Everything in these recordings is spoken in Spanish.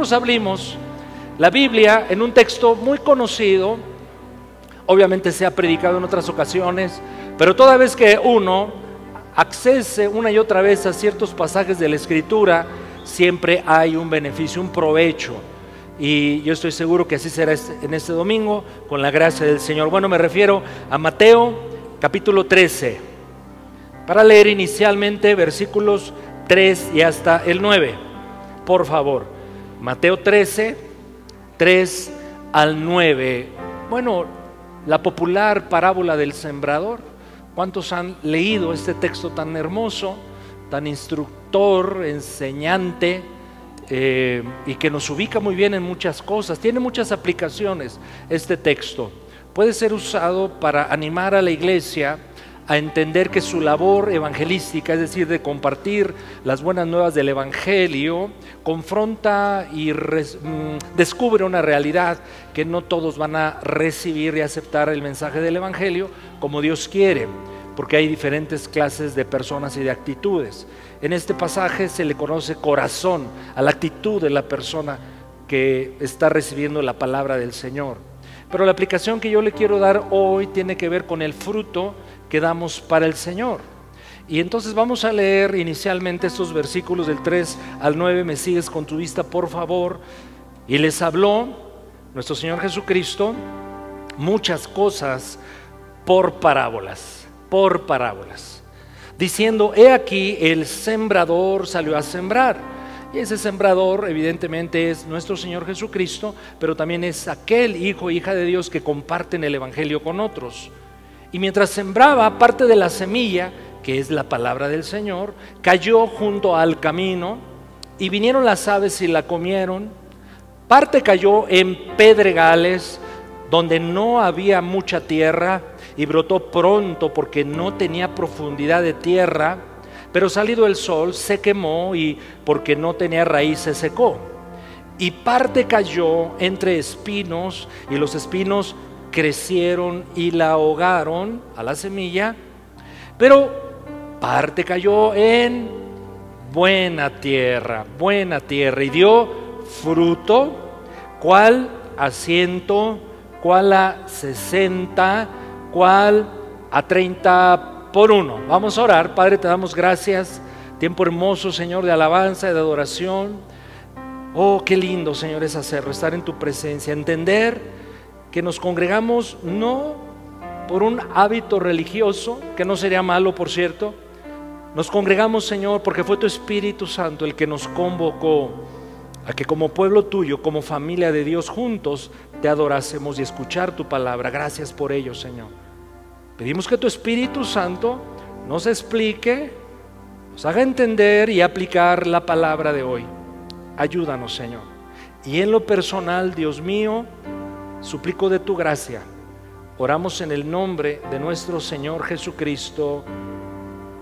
nosotros abrimos la Biblia en un texto muy conocido, obviamente se ha predicado en otras ocasiones, pero toda vez que uno accede una y otra vez a ciertos pasajes de la Escritura, siempre hay un beneficio, un provecho. Y yo estoy seguro que así será en este domingo, con la gracia del Señor. Bueno, me refiero a Mateo capítulo 13, para leer inicialmente versículos 3 y hasta el 9. Por favor, Mateo 13, 3 al 9. Bueno, la popular parábola del sembrador. ¿Cuántos han leído este texto tan hermoso, tan instructor, enseñante, y que nos ubica muy bien en muchas cosas? Tiene muchas aplicaciones este texto. Puede ser usado para animar a la iglesia a entender que su labor evangelística, es decir, de compartir las buenas nuevas del evangelio, confronta y descubre una realidad que no todos van a recibir y aceptar el mensaje del evangelio como Dios quiere, porque hay diferentes clases de personas y de actitudes. En este pasaje se le conoce corazón a la actitud de la persona que está recibiendo la palabra del Señor. Pero la aplicación que yo le quiero dar hoy tiene que ver con el fruto que damos para el Señor. Y entonces vamos a leer inicialmente estos versículos del 3 al 9. Me sigues con tu vista, por favor. Y les habló nuestro Señor Jesucristo muchas cosas por parábolas, diciendo: he aquí el sembrador salió a sembrar. Y ese sembrador evidentemente es nuestro Señor Jesucristo, pero también es aquel hijo o hija de Dios que comparten el evangelio con otros. Y mientras sembraba, parte de la semilla, que es la palabra del Señor, cayó junto al camino, y vinieron las aves y la comieron. Parte cayó en pedregales, donde no había mucha tierra, y brotó pronto porque no tenía profundidad de tierra. Pero salido el sol se quemó, y porque no tenía raíz se secó. Y parte cayó entre espinos, y los espinos crecieron y la ahogaron a la semilla. Pero parte cayó en buena tierra, y dio fruto, cuál a 100, cuál a 60, cuál a 30 por uno. Vamos a orar. Padre, te damos gracias. Tiempo hermoso, Señor, de alabanza y de adoración. Oh, qué lindo, Señor, es hacerlo, estar en tu presencia, entender que nos congregamos no por un hábito religioso, que no sería malo, por cierto. Nos congregamos, Señor, porque fue tu Espíritu Santo el que nos convocó a que como pueblo tuyo, como familia de Dios, juntos te adorásemos y escuchar tu palabra. Gracias por ello, Señor. Pedimos que tu Espíritu Santo nos explique, nos haga entender y aplicar la palabra de hoy. Ayúdanos, Señor. Y en lo personal, Dios mío, suplico de tu gracia. Oramos en el nombre de nuestro Señor Jesucristo.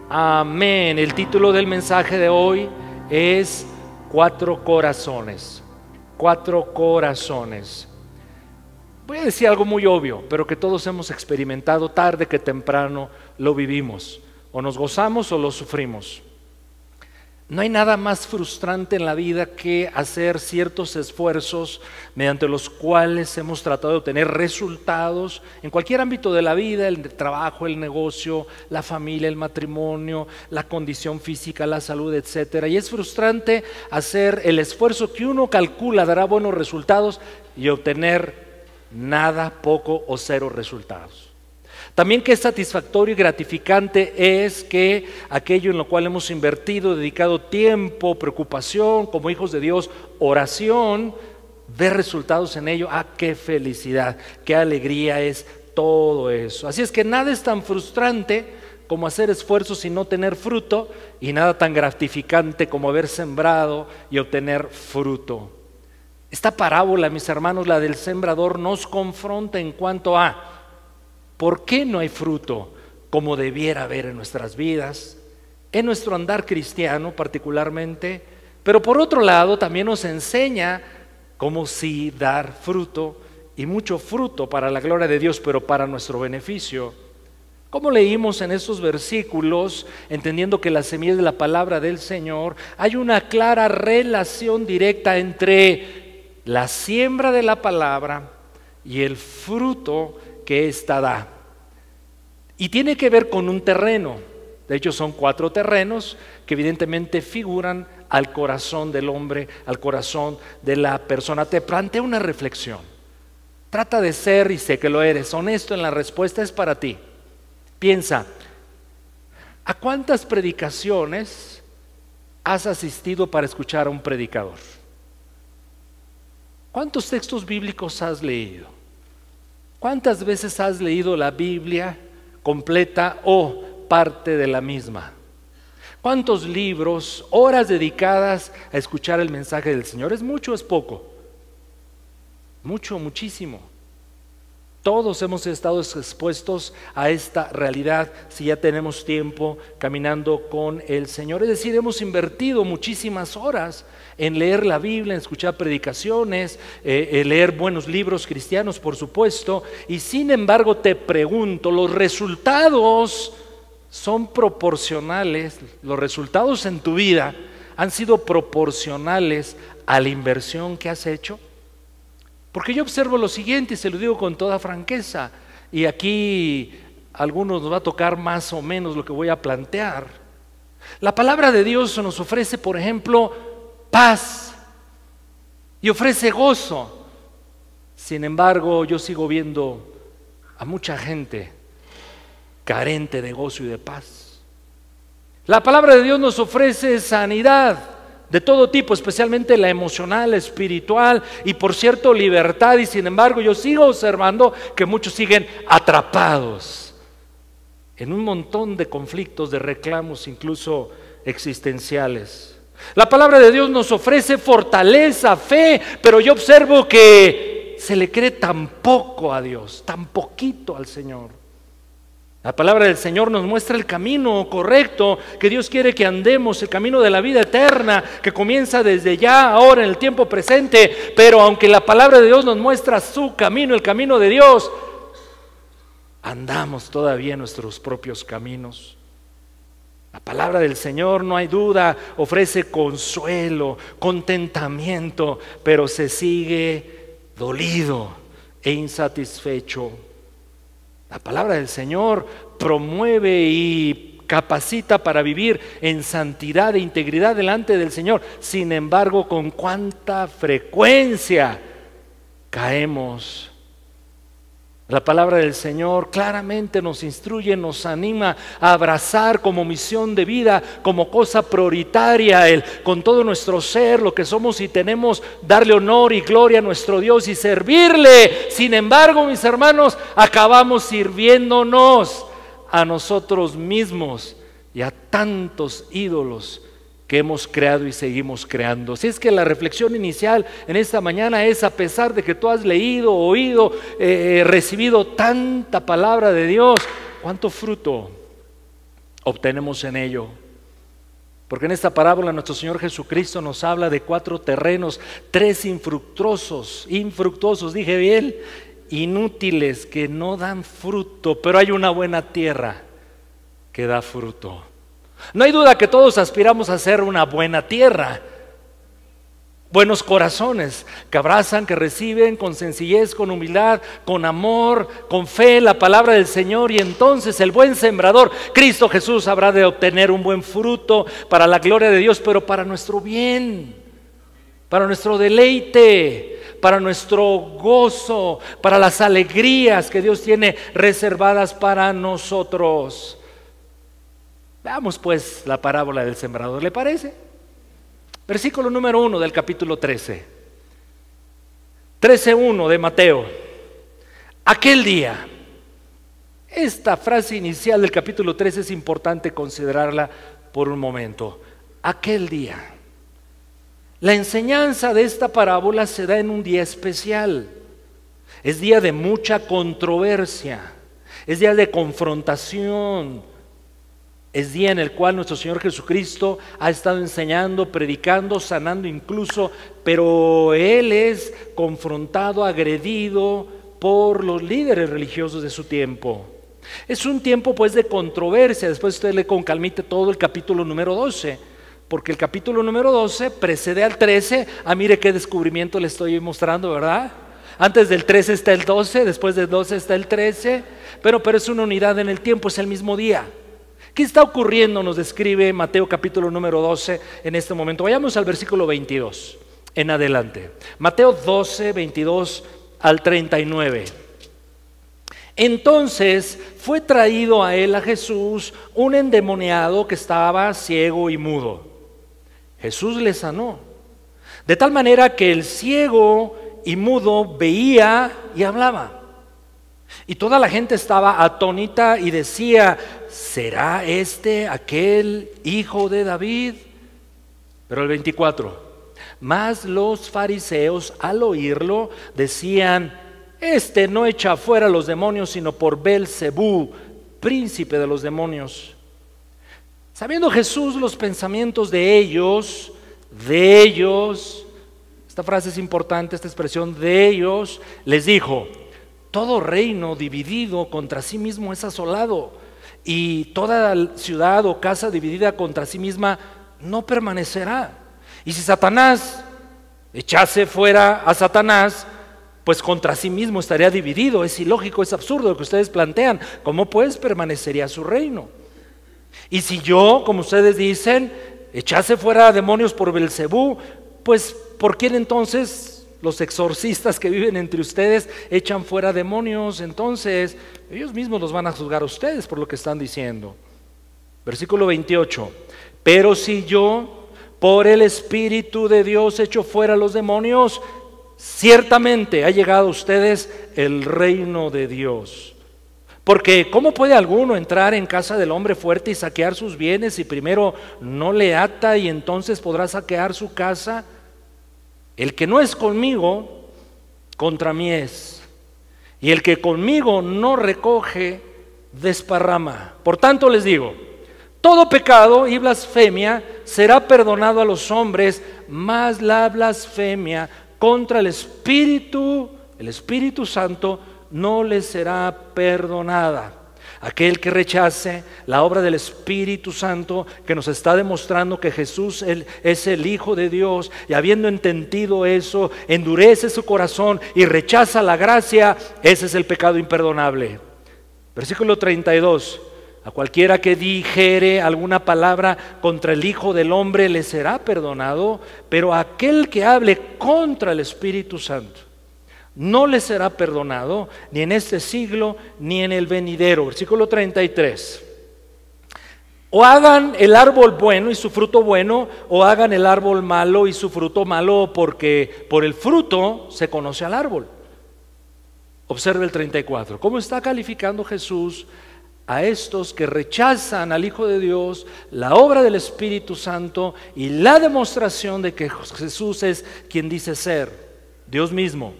Amén. El título del mensaje de hoy es 4 corazones. 4 corazones. Voy a decir algo muy obvio, pero que todos hemos experimentado, tarde que temprano lo vivimos. O nos gozamos o lo sufrimos. No hay nada más frustrante en la vida que hacer ciertos esfuerzos mediante los cuales hemos tratado de obtener resultados en cualquier ámbito de la vida: el trabajo, el negocio, la familia, el matrimonio, la condición física, la salud, etcétera. Y es frustrante hacer el esfuerzo que uno calcula dará buenos resultados y obtener nada, poco o cero resultados. También que es satisfactorio y gratificante es que aquello en lo cual hemos invertido, dedicado tiempo, preocupación, como hijos de Dios, oración, ver resultados en ello. ¡Ah, qué felicidad, qué alegría es todo eso! Así es que nada es tan frustrante como hacer esfuerzos y no tener fruto, y nada tan gratificante como haber sembrado y obtener fruto. Esta parábola, mis hermanos, la del sembrador, nos confronta en cuanto a ¿por qué no hay fruto como debiera haber en nuestras vidas, en nuestro andar cristiano particularmente? Pero por otro lado también nos enseña cómo sí dar fruto, y mucho fruto para la gloria de Dios, pero para nuestro beneficio. Como leímos en estos versículos, entendiendo que la semilla es la palabra del Señor, hay una clara relación directa entre la siembra de la palabra y el fruto que ésta da. Y tiene que ver con un terreno. De hecho, son 4 terrenos que evidentemente figuran al corazón del hombre, al corazón de la persona. Te planteo una reflexión. Trata de ser, y sé que lo eres, honesto en la respuesta, es para ti. Piensa, ¿a cuántas predicaciones has asistido para escuchar a un predicador? ¿Cuántos textos bíblicos has leído? ¿Cuántas veces has leído la Biblia completa o parte de la misma? ¿Cuántos libros, horas dedicadas a escuchar el mensaje del Señor? ¿Es mucho o es poco? Mucho, muchísimo. Todos hemos estado expuestos a esta realidad si ya tenemos tiempo caminando con el Señor. Es decir, hemos invertido muchísimas horas en leer la Biblia, en escuchar predicaciones, en leer buenos libros cristianos, por supuesto. Y sin embargo te pregunto, ¿los resultados son proporcionales? ¿Los resultados en tu vida han sido proporcionales a la inversión que has hecho? Porque yo observo lo siguiente y se lo digo con toda franqueza, y aquí a algunos nos va a tocar más o menos lo que voy a plantear. La palabra de Dios nos ofrece, por ejemplo, paz y ofrece gozo. Sin embargo, yo sigo viendo a mucha gente carente de gozo y de paz. La palabra de Dios nos ofrece sanidad de todo tipo, especialmente la emocional, la espiritual y por cierto libertad, y sin embargo yo sigo observando que muchos siguen atrapados en un montón de conflictos, de reclamos incluso existenciales. La palabra de Dios nos ofrece fortaleza, fe, pero yo observo que se le cree tan poco a Dios, tan poquito al Señor. La palabra del Señor nos muestra el camino correcto que Dios quiere que andemos, el camino de la vida eterna que comienza desde ya, ahora, en el tiempo presente. Pero aunque la palabra de Dios nos muestra su camino, el camino de Dios, andamos todavía en nuestros propios caminos. La palabra del Señor, no hay duda, ofrece consuelo, contentamiento, pero se sigue dolido e insatisfecho. La palabra del Señor promueve y capacita para vivir en santidad e integridad delante del Señor. Sin embargo, ¿con cuánta frecuencia caemos? La palabra del Señor claramente nos instruye, nos anima a abrazar como misión de vida, como cosa prioritaria, con todo nuestro ser, lo que somos y tenemos, darle honor y gloria a nuestro Dios y servirle. Sin embargo, mis hermanos, acabamos sirviéndonos a nosotros mismos y a tantos ídolos que hemos creado y seguimos creando. Así es que la reflexión inicial en esta mañana es: a pesar de que tú has leído, oído, recibido tanta palabra de Dios, ¿cuánto fruto obtenemos en ello? Porque en esta parábola nuestro Señor Jesucristo nos habla de 4 terrenos, 3 infructuosos, dije bien, inútiles, que no dan fruto, pero hay una buena tierra que da fruto. No hay duda que todos aspiramos a ser una buena tierra, buenos corazones que abrazan, que reciben con sencillez, con humildad, con amor, con fe la palabra del Señor, y entonces el buen sembrador, Cristo Jesús, habrá de obtener un buen fruto para la gloria de Dios, pero para nuestro bien, para nuestro deleite, para nuestro gozo, para las alegrías que Dios tiene reservadas para nosotros. Veamos pues la parábola del sembrador, ¿le parece? Versículo número 1 del capítulo 13. 13:1 de Mateo. Aquel día. Esta frase inicial del capítulo 13 es importante considerarla por un momento. Aquel día. La enseñanza de esta parábola se da en un día especial. Es día de mucha controversia. Es día de confrontación. Es día en el cual nuestro Señor Jesucristo ha estado enseñando, predicando, sanando incluso, pero Él es confrontado, agredido por los líderes religiosos de su tiempo. Es un tiempo pues de controversia. Después usted lee con calmita todo el capítulo número 12, porque el capítulo número 12 precede al 13. Mire qué descubrimiento le estoy mostrando, ¿verdad? Antes del 13 está el 12, después del 12 está el 13, pero es una unidad en el tiempo, es el mismo día. ¿Qué está ocurriendo? Nos describe Mateo capítulo número 12 en este momento. Vayamos al versículo 22 en adelante. Mateo 12, 22 al 39. Entonces fue traído a él, a Jesús, un endemoniado que estaba ciego y mudo. Jesús le sanó, de tal manera que el ciego y mudo veía y hablaba. Y toda la gente estaba atónita y decía: ¿será este aquel hijo de David? Pero el 24, mas los fariseos al oírlo decían: este no echa fuera los demonios sino por Beelzebú, príncipe de los demonios. Sabiendo Jesús los pensamientos de ellos, esta frase es importante, esta expresión de ellos, les dijo: todo reino dividido contra sí mismo es asolado, y toda ciudad o casa dividida contra sí misma no permanecerá. Y si Satanás echase fuera a Satanás, pues contra sí mismo estaría dividido. Es ilógico, es absurdo lo que ustedes plantean. ¿Cómo pues permanecería su reino? Y si yo, como ustedes dicen, echase fuera a demonios por Beelzebú, pues ¿por quién entonces los exorcistas que viven entre ustedes echan fuera demonios? Entonces ellos mismos los van a juzgar a ustedes por lo que están diciendo. Versículo 28. Pero si yo por el Espíritu de Dios echo fuera los demonios, ciertamente ha llegado a ustedes el reino de Dios. Porque ¿cómo puede alguno entrar en casa del hombre fuerte y saquear sus bienes si primero no le ata y entonces podrá saquear su casa? El que no es conmigo, contra mí es. Y el que conmigo no recoge, desparrama. Por tanto les digo, todo pecado y blasfemia será perdonado a los hombres, mas la blasfemia contra el Espíritu Santo, no les será perdonada. Aquel que rechace la obra del Espíritu Santo, que nos está demostrando que Jesús es el Hijo de Dios, y habiendo entendido eso, endurece su corazón y rechaza la gracia, ese es el pecado imperdonable. Versículo 32. A cualquiera que dijere alguna palabra contra el Hijo del Hombre le será perdonado, pero a aquel que hable contra el Espíritu Santo no le será perdonado, ni en este siglo ni en el venidero. Versículo 33. O hagan el árbol bueno y su fruto bueno, o hagan el árbol malo y su fruto malo, porque por el fruto se conoce al árbol. Observe el 34. ¿Cómo está calificando Jesús a estos que rechazan al Hijo de Dios, la obra del Espíritu Santo y la demostración de que Jesús es quien dice ser, Dios mismo?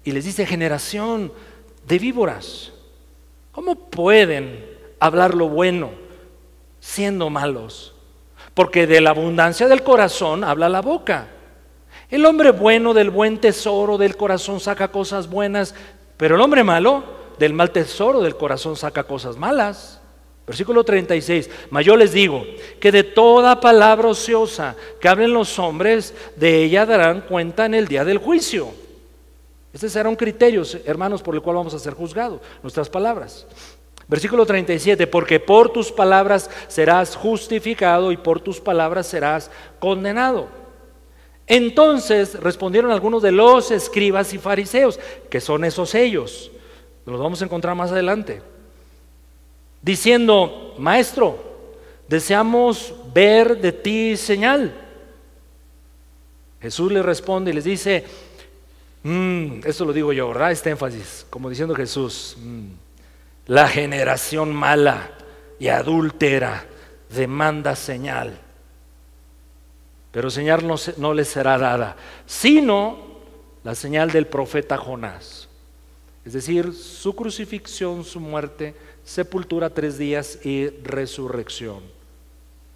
Y les dice: generación de víboras, ¿cómo pueden hablar lo bueno siendo malos? Porque de la abundancia del corazón habla la boca. El hombre bueno del buen tesoro del corazón saca cosas buenas, pero el hombre malo del mal tesoro del corazón saca cosas malas. Versículo 36. Mas yo les digo que de toda palabra ociosa que hablen los hombres, de ella darán cuenta en el día del juicio. Este será un criterio, hermanos, por el cual vamos a ser juzgados, nuestras palabras. Versículo 37. Porque por tus palabras serás justificado y por tus palabras serás condenado. Entonces respondieron algunos de los escribas y fariseos, que son esos ellos, los vamos a encontrar más adelante, diciendo: Maestro, deseamos ver de ti señal. Jesús les responde y les dice: esto lo digo yo, ¿verdad? Este énfasis, como diciendo Jesús: la generación mala y adúltera demanda señal, pero señal no les será dada, sino la señal del profeta Jonás. Es decir, su crucifixión, su muerte, sepultura 3 días y resurrección.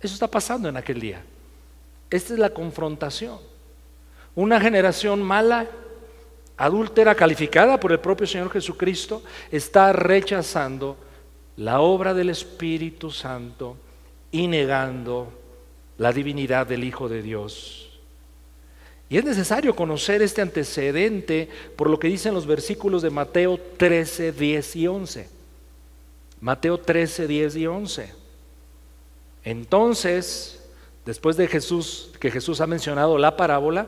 Eso está pasando en aquel día. Esta es la confrontación. Una generación mala, adúltera, calificada por el propio Señor Jesucristo, está rechazando la obra del Espíritu Santo y negando la divinidad del Hijo de Dios. Y es necesario conocer este antecedente por lo que dicen los versículos de Mateo 13, 10 y 11. Mateo 13, 10 y 11. Entonces, después de que Jesús ha mencionado la parábola,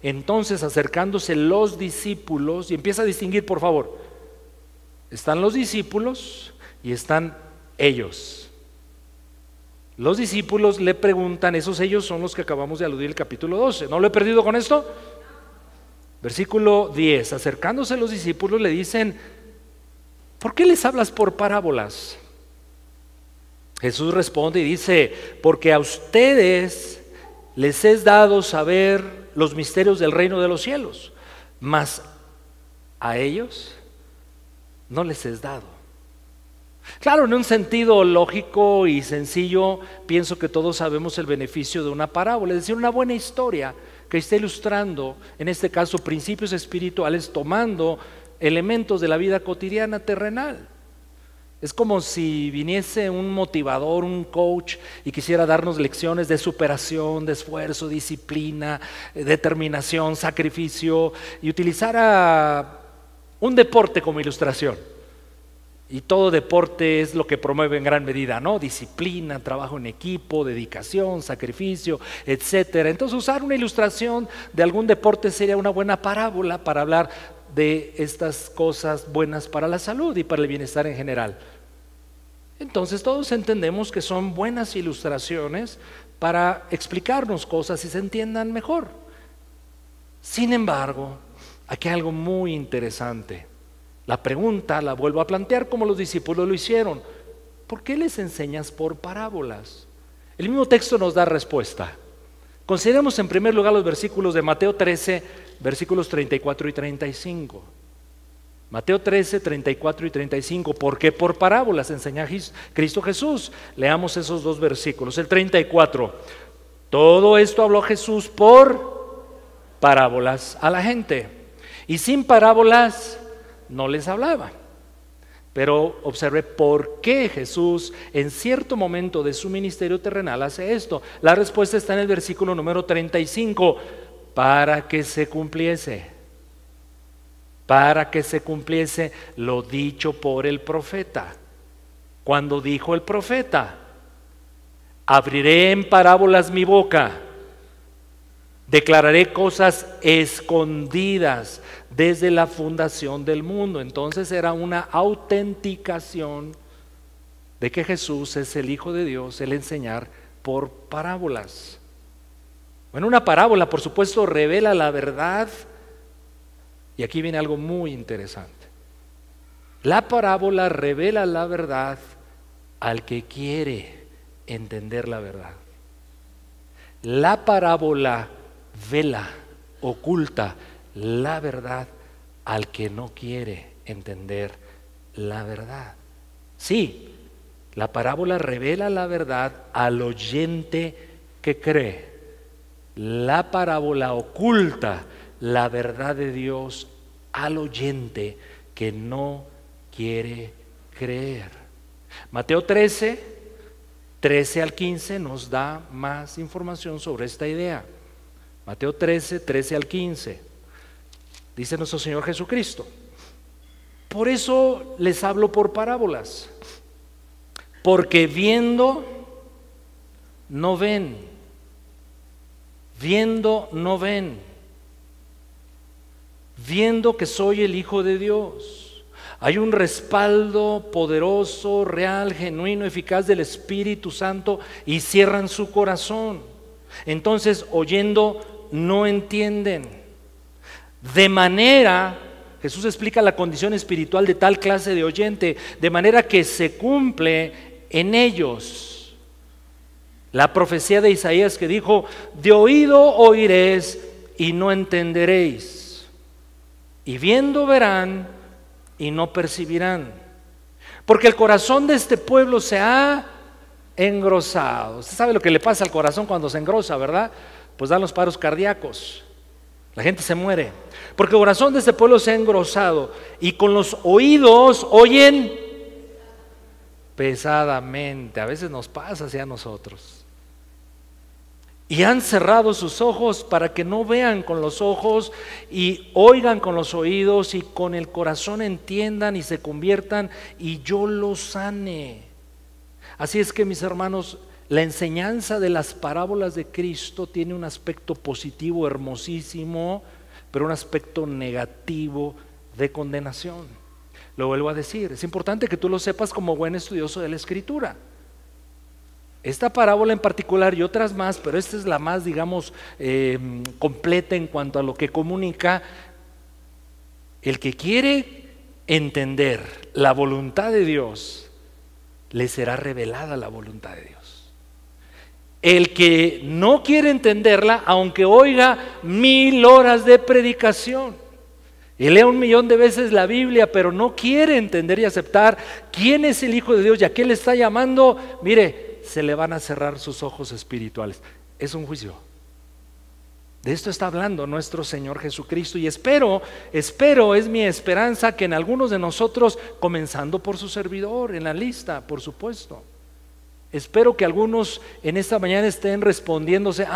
entonces acercándose los discípulos, y empieza a distinguir, por favor, están los discípulos y están ellos. Los discípulos le preguntan, esos ellos son los que acabamos de aludir el capítulo 12. ¿No lo he perdido con esto? Versículo 10, acercándose los discípulos le dicen, ¿por qué les hablas por parábolas? Jesús responde y dice, porque a ustedes les es dado saber los misterios del reino de los cielos, mas a ellos no les es dado. Claro, en un sentido lógico y sencillo, pienso que todos sabemos el beneficio de una parábola, es decir, una buena historia que está ilustrando, en este caso, principios espirituales, tomando elementos de la vida cotidiana terrenal. Es como si viniese un motivador, un coach, y quisiera darnos lecciones de superación, de esfuerzo, disciplina, determinación, sacrificio, y utilizara un deporte como ilustración. Y todo deporte es lo que promueve en gran medida, ¿no? Disciplina, trabajo en equipo, dedicación, sacrificio, etcétera. Entonces usar una ilustración de algún deporte sería una buena parábola para hablar de estas cosas buenas para la salud y para el bienestar en general. Entonces todos entendemos que son buenas ilustraciones para explicarnos cosas y se entiendan mejor. Sin embargo, aquí hay algo muy interesante. La pregunta la vuelvo a plantear como los discípulos lo hicieron. ¿Por qué les enseñas por parábolas? El mismo texto nos da respuesta. Consideremos en primer lugar los versículos de Mateo 13, versículos 34 y 35. Mateo 13, 34 y 35. ¿Por qué por parábolas enseña Cristo Jesús? Leamos esos dos versículos. El 34. Todo esto habló Jesús por parábolas a la gente. Y sin parábolas no les hablaba. Pero observe por qué Jesús en cierto momento de su ministerio terrenal hace esto. La respuesta está en el versículo número 35. Para que se cumpliese lo dicho por el profeta. Cuando dijo el profeta, abriré en parábolas mi boca, declararé cosas escondidas desde la fundación del mundo. Entonces era una autenticación de que Jesús es el Hijo de Dios, el enseñar por parábolas. Bueno, una parábola, por supuesto, revela la verdad. Y aquí viene algo muy interesante. La parábola revela la verdad al que quiere entender la verdad. La parábola vela, oculta la verdad al que no quiere entender la verdad. Sí, la parábola revela la verdad al oyente que cree. La parábola oculta la verdad de Dios al oyente que no quiere creer. Mateo 13, 13 al 15 nos da más información sobre esta idea. Mateo 13, 13 al 15. Dice nuestro Señor Jesucristo: por eso les hablo por parábolas, porque viendo no ven, viendo no ven, viendo que soy el Hijo de Dios. Hay un respaldo poderoso, real, genuino, eficaz del Espíritu Santo y cierran su corazón. Entonces, oyendo, no entienden. De manera, Jesús explica la condición espiritual de tal clase de oyente, de manera que se cumple en ellos la profecía de Isaías que dijo: de oído oiréis y no entenderéis, y viendo verán y no percibirán, porque el corazón de este pueblo se ha engrosado. Usted sabe lo que le pasa al corazón cuando se engrosa, ¿verdad? Pues dan los paros cardíacos, la gente se muere, porque el corazón de este pueblo se ha engrosado, y con los oídos oyen, pesadamente. A veces nos pasa hacia nosotros. Y han cerrado sus ojos para que no vean con los ojos y oigan con los oídos y con el corazón entiendan y se conviertan y yo los sane. Así es que, mis hermanos, la enseñanza de las parábolas de Cristo tiene un aspecto positivo hermosísimo, pero un aspecto negativo de condenación. Lo vuelvo a decir, es importante que tú lo sepas como buen estudioso de la Escritura. Esta parábola en particular y otras más, pero esta es la más, digamos, completa en cuanto a lo que comunica. El que quiere entender la voluntad de Dios, le será revelada la voluntad de Dios. El que no quiere entenderla, aunque oiga 1000 horas de predicación y lea 1,000,000 de veces la Biblia, pero no quiere entender y aceptar quién es el Hijo de Dios y a qué le está llamando, mire, se le van a cerrar sus ojos espirituales. Es un juicio. De esto está hablando nuestro Señor Jesucristo y espero, es mi esperanza que en algunos de nosotros, comenzando por su servidor, en la lista, por supuesto, espero que algunos en esta mañana estén respondiéndose,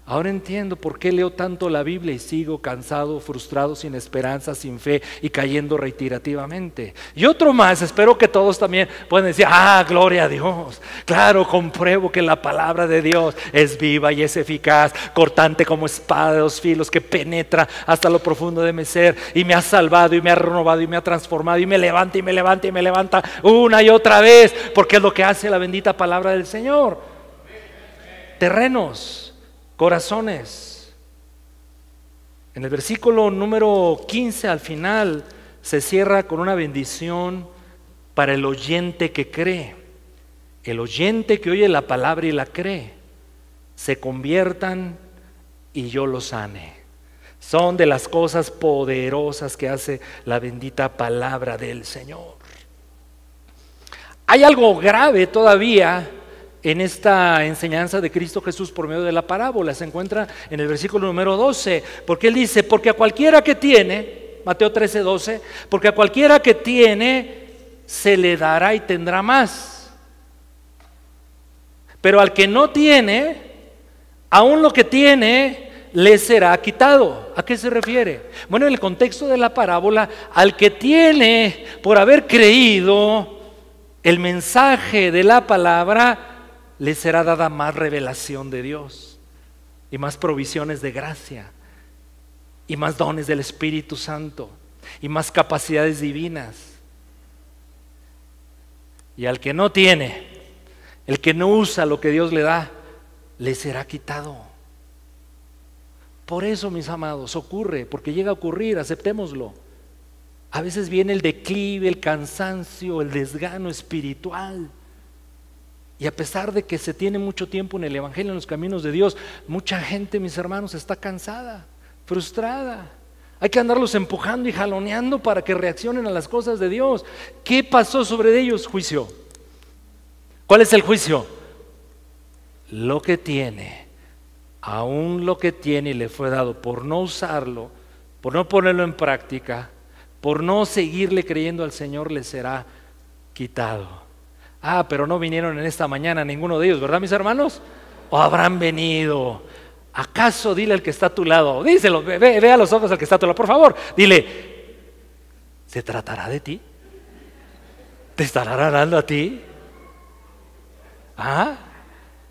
ahora entiendo por qué leo tanto la Biblia y sigo cansado, frustrado, sin esperanza, sin fe y cayendo reiterativamente. Y otro más, espero que todos también puedan decir, gloria a Dios. Claro, compruebo que la palabra de Dios es viva y es eficaz, cortante como espada de 2 filos, que penetra hasta lo profundo de mi ser y me ha salvado y me ha renovado y me ha transformado y me levanta y me levanta y me levanta una y otra vez, porque es lo que hace la bendita palabra del Señor. Terrenos, corazones. En el versículo número 15 al final se cierra con una bendición para el oyente que cree. El oyente que oye la palabra y la cree, se conviertan y yo los sane. Son de las cosas poderosas que hace la bendita palabra del Señor. Hay algo grave todavía en esta enseñanza de Cristo Jesús por medio de la parábola. Se encuentra en el versículo número 12, porque Él dice, porque a cualquiera que tiene, Mateo 13:12, porque a cualquiera que tiene se le dará y tendrá más, pero al que no tiene, aún lo que tiene le será quitado. ¿A qué se refiere? Bueno, en el contexto de la parábola, al que tiene por haber creído el mensaje de la palabra, le será dada más revelación de Dios y más provisiones de gracia y más dones del Espíritu Santo y más capacidades divinas. Y al que no tiene, el que no usa lo que Dios le da, le será quitado. Por eso, mis amados, ocurre, porque llega a ocurrir, aceptémoslo. A veces viene el declive, el cansancio, el desgano espiritual. Y a pesar de que se tiene mucho tiempo en el Evangelio, en los caminos de Dios, mucha gente, mis hermanos, está cansada, frustrada. Hay que andarlos empujando y jaloneando para que reaccionen a las cosas de Dios. ¿Qué pasó sobre ellos? Juicio. ¿Cuál es el juicio? Lo que tiene, aún lo que tiene y le fue dado, por no usarlo, por no ponerlo en práctica, por no seguirle creyendo al Señor, le será quitado. Pero no vinieron en esta mañana ninguno de ellos, ¿verdad, mis hermanos? ¿O habrán venido? ¿Acaso? Dile al que está a tu lado, díselo, ve a los ojos al que está a tu lado, por favor, dile, ¿se tratará de ti? ¿Te estará hablando a ti?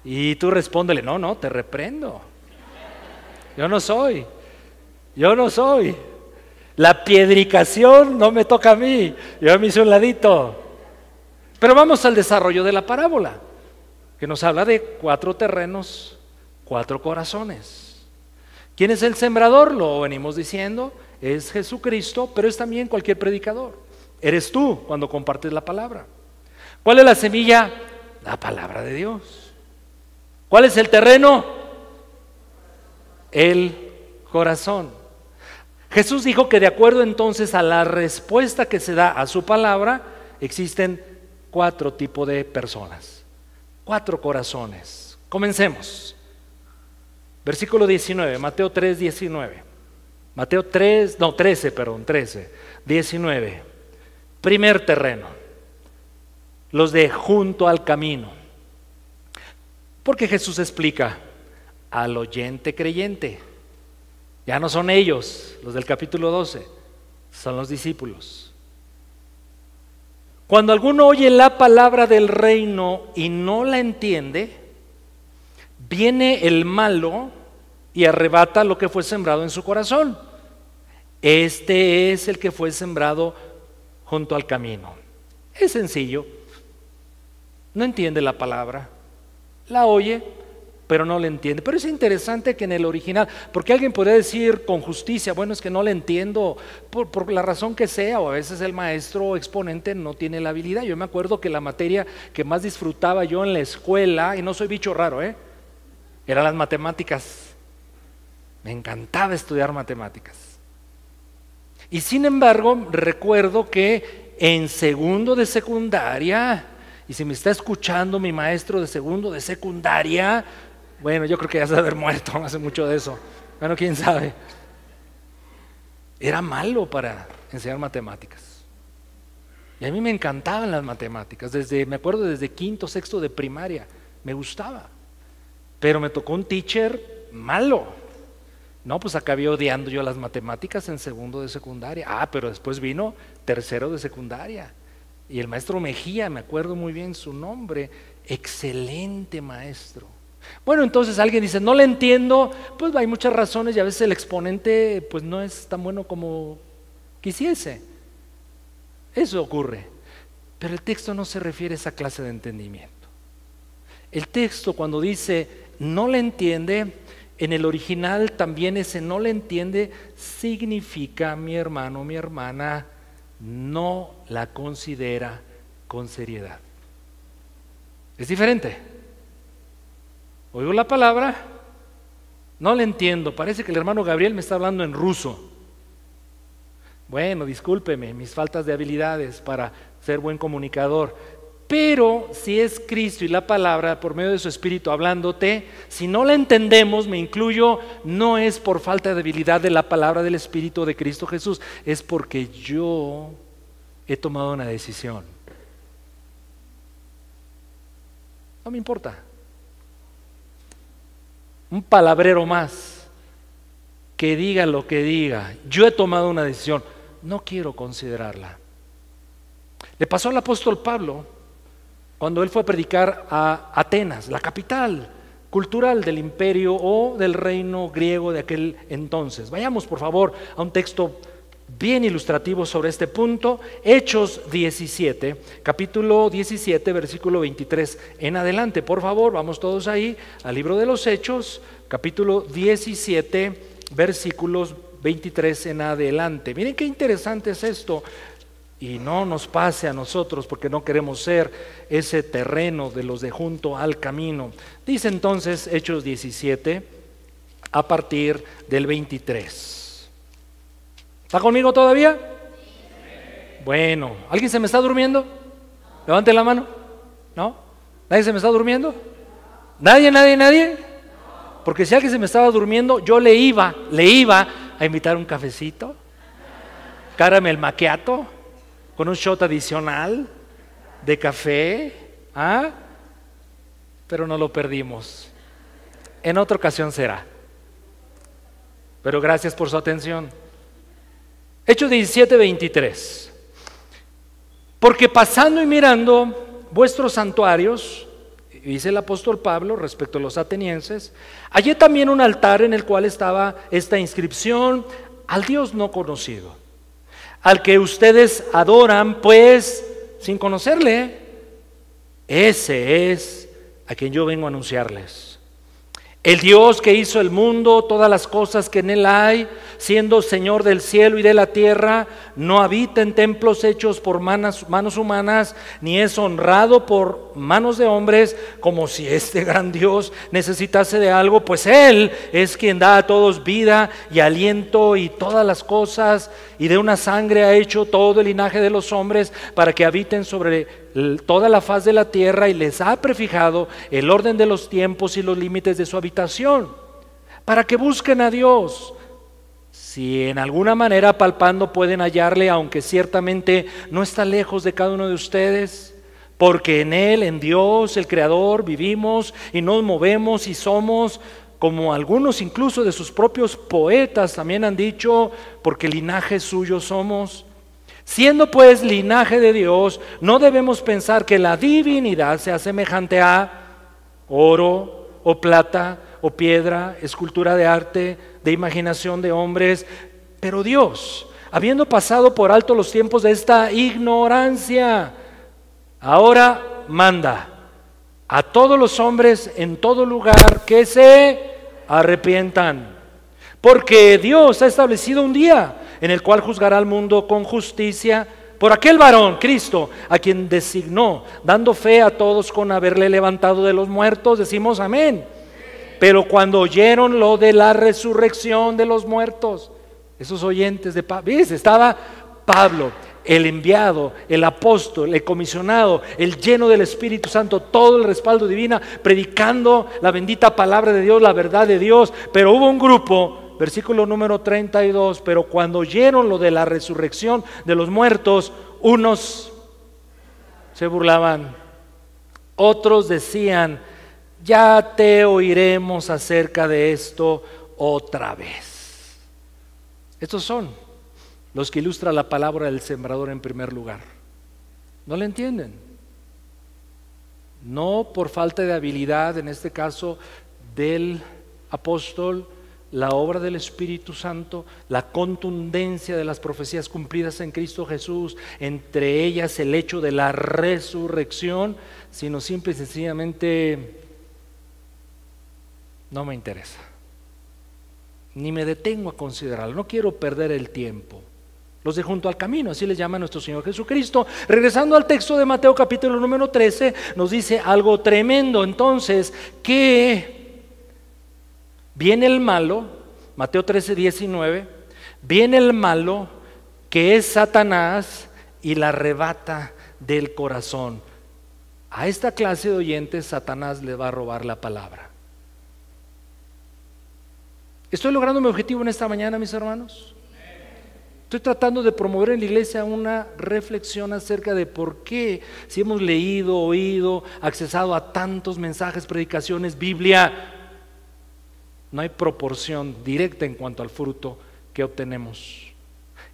Y tú respóndele, no, te reprendo. Yo no soy. La piedricación no me toca a mí, yo me hice un ladito. Pero vamos al desarrollo de la parábola, que nos habla de 4 terrenos, 4 corazones. ¿Quién es el sembrador? Lo venimos diciendo, es Jesucristo, pero es también cualquier predicador. Eres tú cuando compartes la palabra. ¿Cuál es la semilla? La palabra de Dios. ¿Cuál es el terreno? El corazón. Jesús dijo que de acuerdo entonces a la respuesta que se da a su palabra, existen 4 tipos de personas, 4 corazones. Comencemos. Versículo 19, Mateo 3:19. Mateo 13, 19. Primer terreno. los de junto al camino. Porque Jesús explica al oyente creyente. Ya no son ellos, los del capítulo 12, son los discípulos. Cuando alguno oye la palabra del reino y no la entiende, viene el malo y arrebata lo que fue sembrado en su corazón. Este es el que fue sembrado junto al camino. Es sencillo. No entiende la palabra, la oye, pero no la entiende. Pero es interesante que en el original, porque alguien podría decir con justicia, bueno, es que no la entiendo por la razón que sea, o a veces el maestro exponente no tiene la habilidad. Yo me acuerdo que la materia que más disfrutaba yo en la escuela, y no soy bicho raro, eran las matemáticas. Me encantaba estudiar matemáticas. Y sin embargo, recuerdo que en segundo de secundaria, y si me está escuchando mi maestro de segundo de secundaria, bueno, yo creo que ya se debe haber muerto, no hace mucho de eso. Bueno, quién sabe. Era malo para enseñar matemáticas. Y a mí me encantaban las matemáticas, me acuerdo desde quinto, sexto de primaria, me gustaba. Pero me tocó un teacher malo. No, pues acabé odiando yo las matemáticas en segundo de secundaria. Pero después vino tercero de secundaria. Y el maestro Mejía, me acuerdo muy bien su nombre, excelente maestro. Bueno, entonces alguien dice, no le entiendo, pues hay muchas razones y a veces el exponente pues no es tan bueno como quisiese. Eso ocurre. Pero el texto no se refiere a esa clase de entendimiento. El texto cuando dice no le entiende, en el original también ese no le entiende significa, mi hermano, mi hermana, no la considera con seriedad. Es diferente. Oigo la palabra, no la entiendo, parece que el hermano Gabriel me está hablando en ruso. Bueno, discúlpeme mis faltas de habilidades para ser buen comunicador, pero si es Cristo y la palabra por medio de su Espíritu hablándote, si no la entendemos, me incluyo, no es por falta de habilidad de la palabra del Espíritu de Cristo Jesús, es porque yo he tomado una decisión. No me importa. Un palabrero más, que diga lo que diga, yo he tomado una decisión, no quiero considerarla. Le pasó al apóstol Pablo cuando él fue a predicar a Atenas, la capital cultural del imperio o del reino griego de aquel entonces. Vayamos por favor a un texto bien ilustrativo sobre este punto, Hechos 17, capítulo 17, versículo 23 en adelante. Por favor, vamos todos ahí al libro de los Hechos, capítulo 17, versículos 23 en adelante. Miren qué interesante es esto. Y no nos pase a nosotros porque no queremos ser ese terreno de los de junto al camino. Dice entonces Hechos 17 a partir del 23. ¿Está conmigo todavía? Bueno, ¿alguien se me está durmiendo? Levante la mano. ¿No? ¿Nadie se me está durmiendo? ¿Nadie? Porque si alguien se me estaba durmiendo, yo le iba a invitar un cafecito, caramel macchiato, con un shot adicional de café, pero no lo perdimos. En otra ocasión será. Pero gracias por su atención. Hechos 17, 23. Porque pasando y mirando vuestros santuarios, dice el apóstol Pablo respecto a los atenienses, hallé también un altar en el cual estaba esta inscripción: al Dios no conocido, al que ustedes adoran, pues sin conocerle. Ese es a quien yo vengo a anunciarles. El Dios que hizo el mundo, todas las cosas que en él hay, siendo Señor del cielo y de la tierra, no habita en templos hechos por manos humanas, ni es honrado por manos de hombres, como si este gran Dios necesitase de algo, pues Él es quien da a todos vida y aliento y todas las cosas, y de una sangre ha hecho todo el linaje de los hombres para que habiten sobre toda la faz de la tierra, y les ha prefijado el orden de los tiempos y los límites de su habitación, para que busquen a Dios, si en alguna manera palpando pueden hallarle, aunque ciertamente no está lejos de cada uno de ustedes. porque en Él, en Dios, el Creador, vivimos y nos movemos y somos, como algunos incluso de sus propios poetas también han dicho, porque linaje suyo somos. Siendo pues linaje de Dios, no debemos pensar que la divinidad sea semejante a oro o plata o piedra, escultura de arte, de imaginación de hombres, pero Dios, habiendo pasado por alto los tiempos de esta ignorancia, ahora manda a todos los hombres en todo lugar que se arrepientan, porque Dios ha establecido un día en el cual juzgará al mundo con justicia por aquel varón, Cristo, a quien designó, dando fe a todos con haberle levantado de los muertos. Decimos amén. Pero cuando oyeron lo de la resurrección de los muertos, esos oyentes de Pablo, ¿ves? Estaba Pablo, el enviado, el apóstol, el comisionado, el lleno del Espíritu Santo, todo el respaldo divino, predicando la bendita palabra de Dios, la verdad de Dios. Pero hubo un grupo, versículo número 32, pero cuando oyeron lo de la resurrección de los muertos, unos se burlaban, otros decían: ya te oiremos acerca de esto otra vez. Estos son los que ilustran la palabra del sembrador en primer lugar. ¿No le entienden? No por falta de habilidad, en este caso del apóstol, la obra del Espíritu Santo, la contundencia de las profecías cumplidas en Cristo Jesús, entre ellas el hecho de la resurrección, sino simple y sencillamente no me interesa, ni me detengo a considerarlo, no quiero perder el tiempo. Los de junto al camino, así les llama nuestro Señor Jesucristo. Regresando al texto de Mateo capítulo número 13, nos dice algo tremendo. Entonces, que viene el malo, Mateo 13, 19, viene el malo que es Satanás y la arrebata del corazón. A esta clase de oyentes Satanás le va a robar la palabra. ¿Estoy logrando mi objetivo en esta mañana, mis hermanos? Estoy tratando de promover en la iglesia una reflexión acerca de por qué, si hemos leído, oído, accesado a tantos mensajes, predicaciones, Biblia, no hay proporción directa en cuanto al fruto que obtenemos.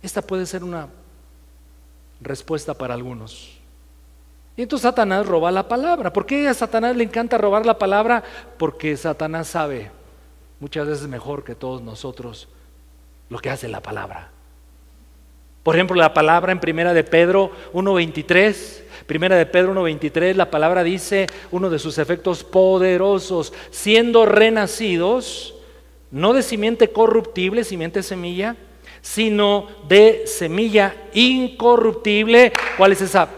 Esta puede ser una respuesta para algunos. Y entonces Satanás roba la palabra. ¿Por qué a Satanás le encanta robar la palabra? Porque Satanás sabe muchas veces mejor que todos nosotros lo que hace la palabra. Por ejemplo, la palabra en Primera de Pedro 1:23, Primera de Pedro 1:23, la palabra dice, uno de sus efectos poderosos, siendo renacidos, no de simiente corruptible, simiente semilla, sino de semilla incorruptible. ¿Cuál es esa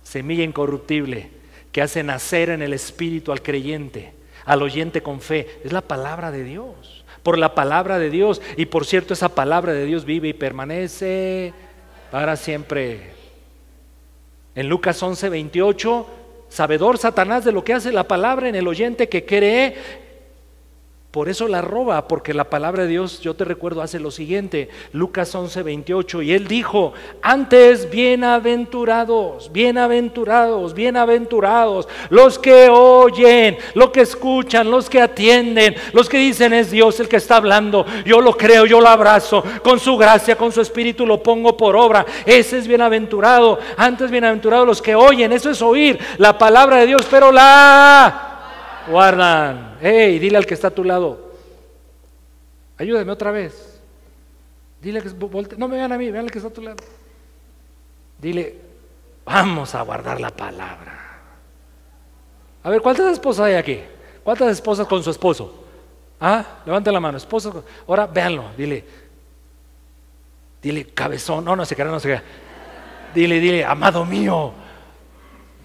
semilla incorruptible? Que hace nacer en el Espíritu al creyente, al oyente con fe. Es la palabra de Dios. Por la palabra de Dios, y por cierto esa palabra de Dios vive y permanece para siempre. En Lucas 11:28, sabedor Satanás de lo que hace la palabra en el oyente que cree, por eso la roba, porque la palabra de Dios, yo te recuerdo, hace lo siguiente, Lucas 11:28, y él dijo, antes bienaventurados, bienaventurados, bienaventurados, los que oyen, los que escuchan, los que atienden, los que dicen es Dios el que está hablando, yo lo creo, yo lo abrazo, con su gracia, con su espíritu lo pongo por obra, ese es bienaventurado. Antes bienaventurados los que oyen, eso es oír la palabra de Dios, pero la guardan. Hey, dile al que está a tu lado, ayúdame otra vez. Dile que no me vean a mí, vean al que está a tu lado. Dile, vamos a guardar la palabra. A ver, ¿cuántas esposas hay aquí? ¿Cuántas esposas con su esposo? Levanten la mano, esposa. Ahora véanlo, dile cabezón, no se crea. Dile, amado mío,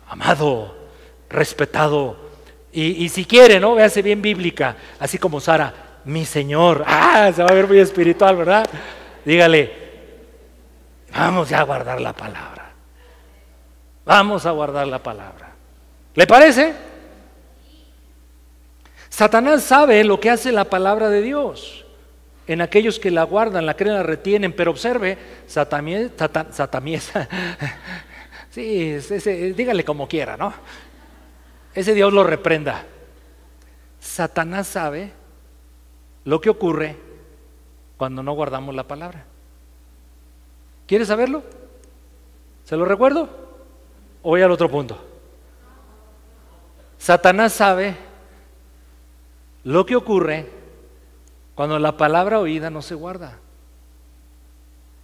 amado, respetado. Y si quiere, ¿no? Véase bien bíblica, así como Sara, mi Señor. Se va a ver muy espiritual, ¿verdad? Dígale, vamos ya a guardar la palabra. Vamos a guardar la palabra. ¿Le parece? Satanás sabe lo que hace la palabra de Dios en aquellos que la guardan, la creen, la retienen. Pero observe, Sí, dígale como quiera, ¿no? Ese Dios lo reprenda. Satanás sabe lo que ocurre cuando no guardamos la palabra. ¿Quieres saberlo? ¿Se lo recuerdo? ¿O voy al otro punto? Satanás sabe lo que ocurre cuando la palabra oída no se guarda.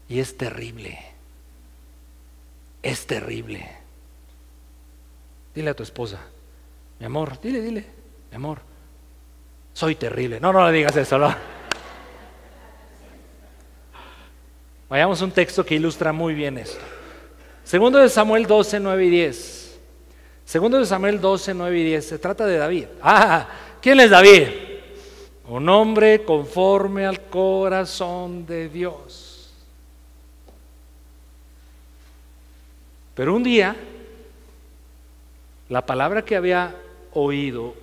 Y es terrible. Es terrible. Dile a tu esposa, mi amor, dile, mi amor, soy terrible. No le digas eso, no. Vayamos a un texto que ilustra muy bien esto. Segundo de Samuel 12, 9 y 10. Segundo de Samuel 12, 9 y 10. Se trata de David. ¿Quién es David? Un hombre conforme al corazón de Dios. Pero un día, la palabra que había oído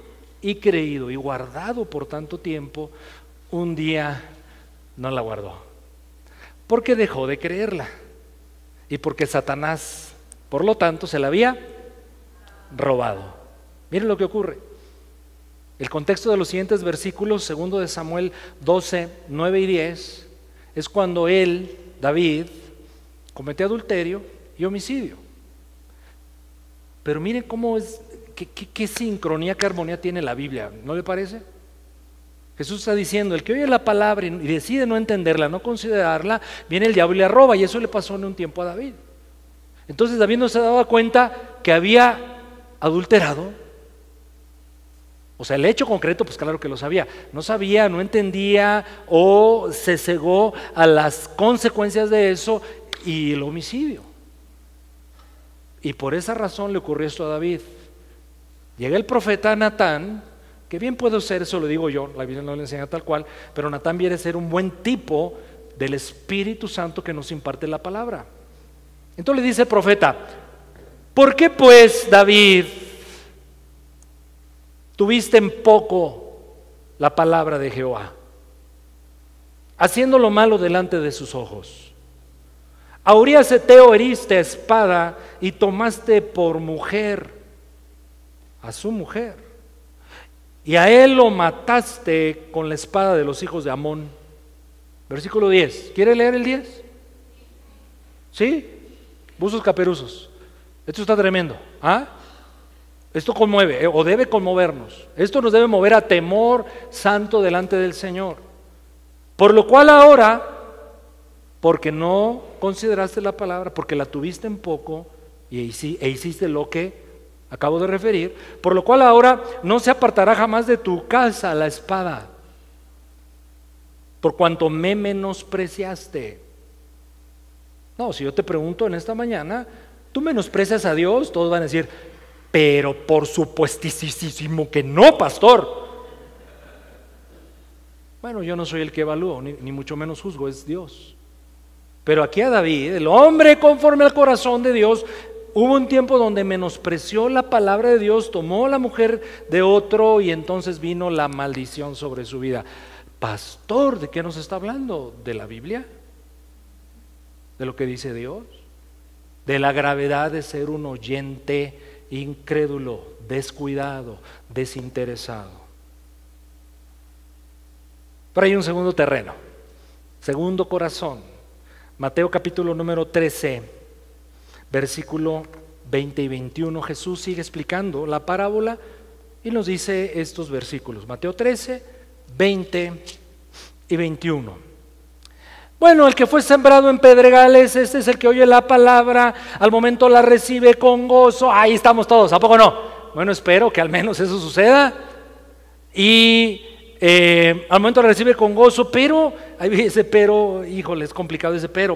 y creído y guardado por tanto tiempo, un día no la guardó, porque dejó de creerla y porque Satanás, por lo tanto, se la había robado. Miren lo que ocurre. El contexto de los siguientes versículos, segundo de Samuel 12, 9 y 10, es cuando él, David, cometió adulterio y homicidio. Pero miren cómo es, qué sincronía, qué armonía tiene la Biblia, ¿no le parece? Jesús está diciendo, el que oye la palabra y decide no entenderla, no considerarla, viene el diablo y la roba, y eso le pasó en un tiempo a David. Entonces David no se daba cuenta que había adulterado. O sea, el hecho concreto, pues claro que lo sabía. No sabía, no entendía o se cegó a las consecuencias de eso y el homicidio. Y por esa razón le ocurrió esto a David. Llega el profeta Natán, que bien puede ser, eso lo digo yo, la Biblia no le enseña tal cual, pero Natán viene a ser un buen tipo del Espíritu Santo que nos imparte la palabra. Entonces le dice el profeta, ¿por qué pues, David, tuviste en poco la palabra de Jehová, haciendo lo malo delante de sus ojos? A Urías Heteo heriste a espada y tomaste por mujer a su mujer, y a él lo mataste con la espada de los hijos de Amón. Versículo 10. ¿Quiere leer el 10? ¿Sí? Buzos caperuzos. Esto está tremendo. Esto conmueve, o debe conmovernos. Esto nos debe mover a temor santo delante del Señor. Por lo cual ahora, porque no consideraste la palabra, porque la tuviste en poco e hiciste lo que acabo de referir, por lo cual ahora no se apartará jamás de tu casa la espada, por cuanto me menospreciaste. No, si yo te pregunto en esta mañana, ¿tú menosprecias a Dios? Todos van a decir, pero por supuestísimo que no, pastor. Bueno, yo no soy el que evalúo, ni mucho menos juzgo, es Dios. Pero aquí a David, el hombre conforme al corazón de Dios, hubo un tiempo donde menospreció la palabra de Dios, tomó la mujer de otro y entonces vino la maldición sobre su vida. Pastor, ¿de qué nos está hablando? ¿De la Biblia? ¿De lo que dice Dios? ¿De la gravedad de ser un oyente incrédulo, descuidado, desinteresado? Pero hay un segundo terreno, segundo corazón. Mateo capítulo número 13. Versículo 20 y 21, Jesús sigue explicando la parábola y nos dice estos versículos. Mateo 13, 20 y 21. Bueno, el que fue sembrado en pedregales, este es el que oye la palabra, al momento la recibe con gozo. Ahí estamos todos, ¿a poco no? Bueno, espero que al menos eso suceda. Y al momento la recibe con gozo, pero, ahí ese pero, híjole, es complicado ese pero,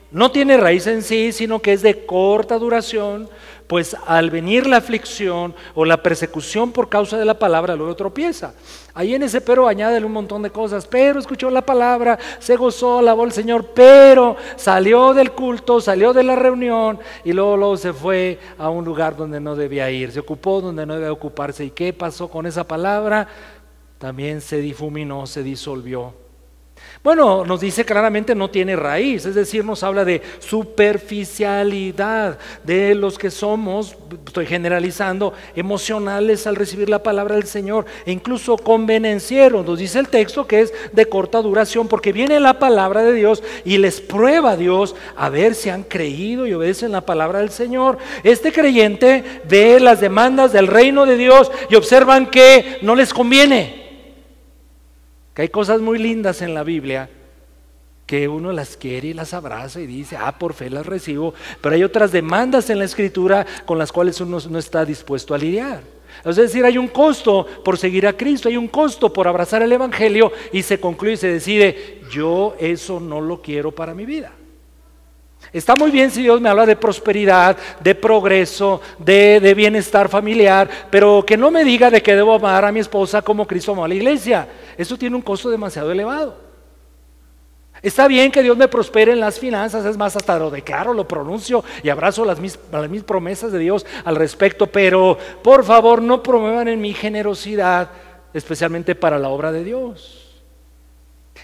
no tiene raíz en sí, sino que es de corta duración, pues al venir la aflicción o la persecución por causa de la palabra, luego tropieza. Ahí en ese pero añádele un montón de cosas. Pero escuchó la palabra, se gozó, alabó al Señor, pero salió del culto, salió de la reunión y luego se fue a un lugar donde no debía ir, se ocupó donde no debía ocuparse. ¿Y qué pasó con esa palabra? También se difuminó, se disolvió. Bueno, nos dice claramente no tiene raíz, es decir, nos habla de superficialidad, de los que somos, estoy generalizando, emocionales al recibir la palabra del Señor, e incluso convenencieros. Nos dice el texto que es de corta duración, porque viene la palabra de Dios y les prueba a Dios a ver si han creído y obedecen la palabra del Señor. Este creyente ve las demandas del reino de Dios y observan que no les conviene. Que hay cosas muy lindas en la Biblia que uno las quiere y las abraza y dice, por fe las recibo, pero hay otras demandas en la Escritura con las cuales uno no está dispuesto a lidiar. Es decir, hay un costo por seguir a Cristo, hay un costo por abrazar el Evangelio, y se concluye y se decide, yo eso no lo quiero para mi vida. Está muy bien si Dios me habla de prosperidad, de progreso, de bienestar familiar, pero que no me diga de que debo amar a mi esposa como Cristo amó a la iglesia. Eso tiene un costo demasiado elevado. Está bien que Dios me prospere en las finanzas, es más, hasta lo declaro, lo pronuncio y abrazo las mis promesas de Dios al respecto, pero por favor no promuevan en mi generosidad, especialmente para la obra de Dios.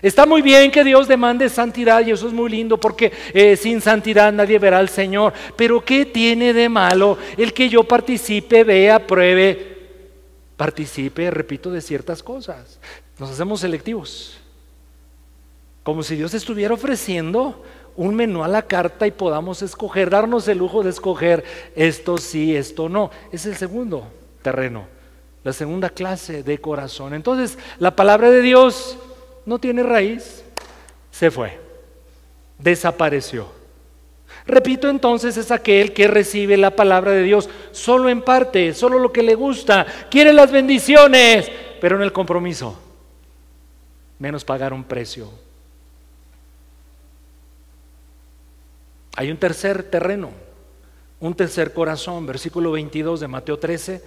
Está muy bien que Dios demande santidad, y eso es muy lindo, porque sin santidad nadie verá al Señor. Pero ¿qué tiene de malo el que yo participe, vea, pruebe, participe, repito, de ciertas cosas? Nos hacemos selectivos, como si Dios estuviera ofreciendo un menú a la carta y podamos escoger, darnos el lujo de escoger esto sí, esto no. Es el segundo terreno, la segunda clase de corazón. Entonces, la palabra de Dios no tiene raíz, se fue, desapareció. Repito, entonces, es aquel que recibe la palabra de Dios solo en parte, solo lo que le gusta, quiere las bendiciones, pero en el compromiso, menos pagar un precio. Hay un tercer terreno, un tercer corazón, versículo 22 de Mateo 13.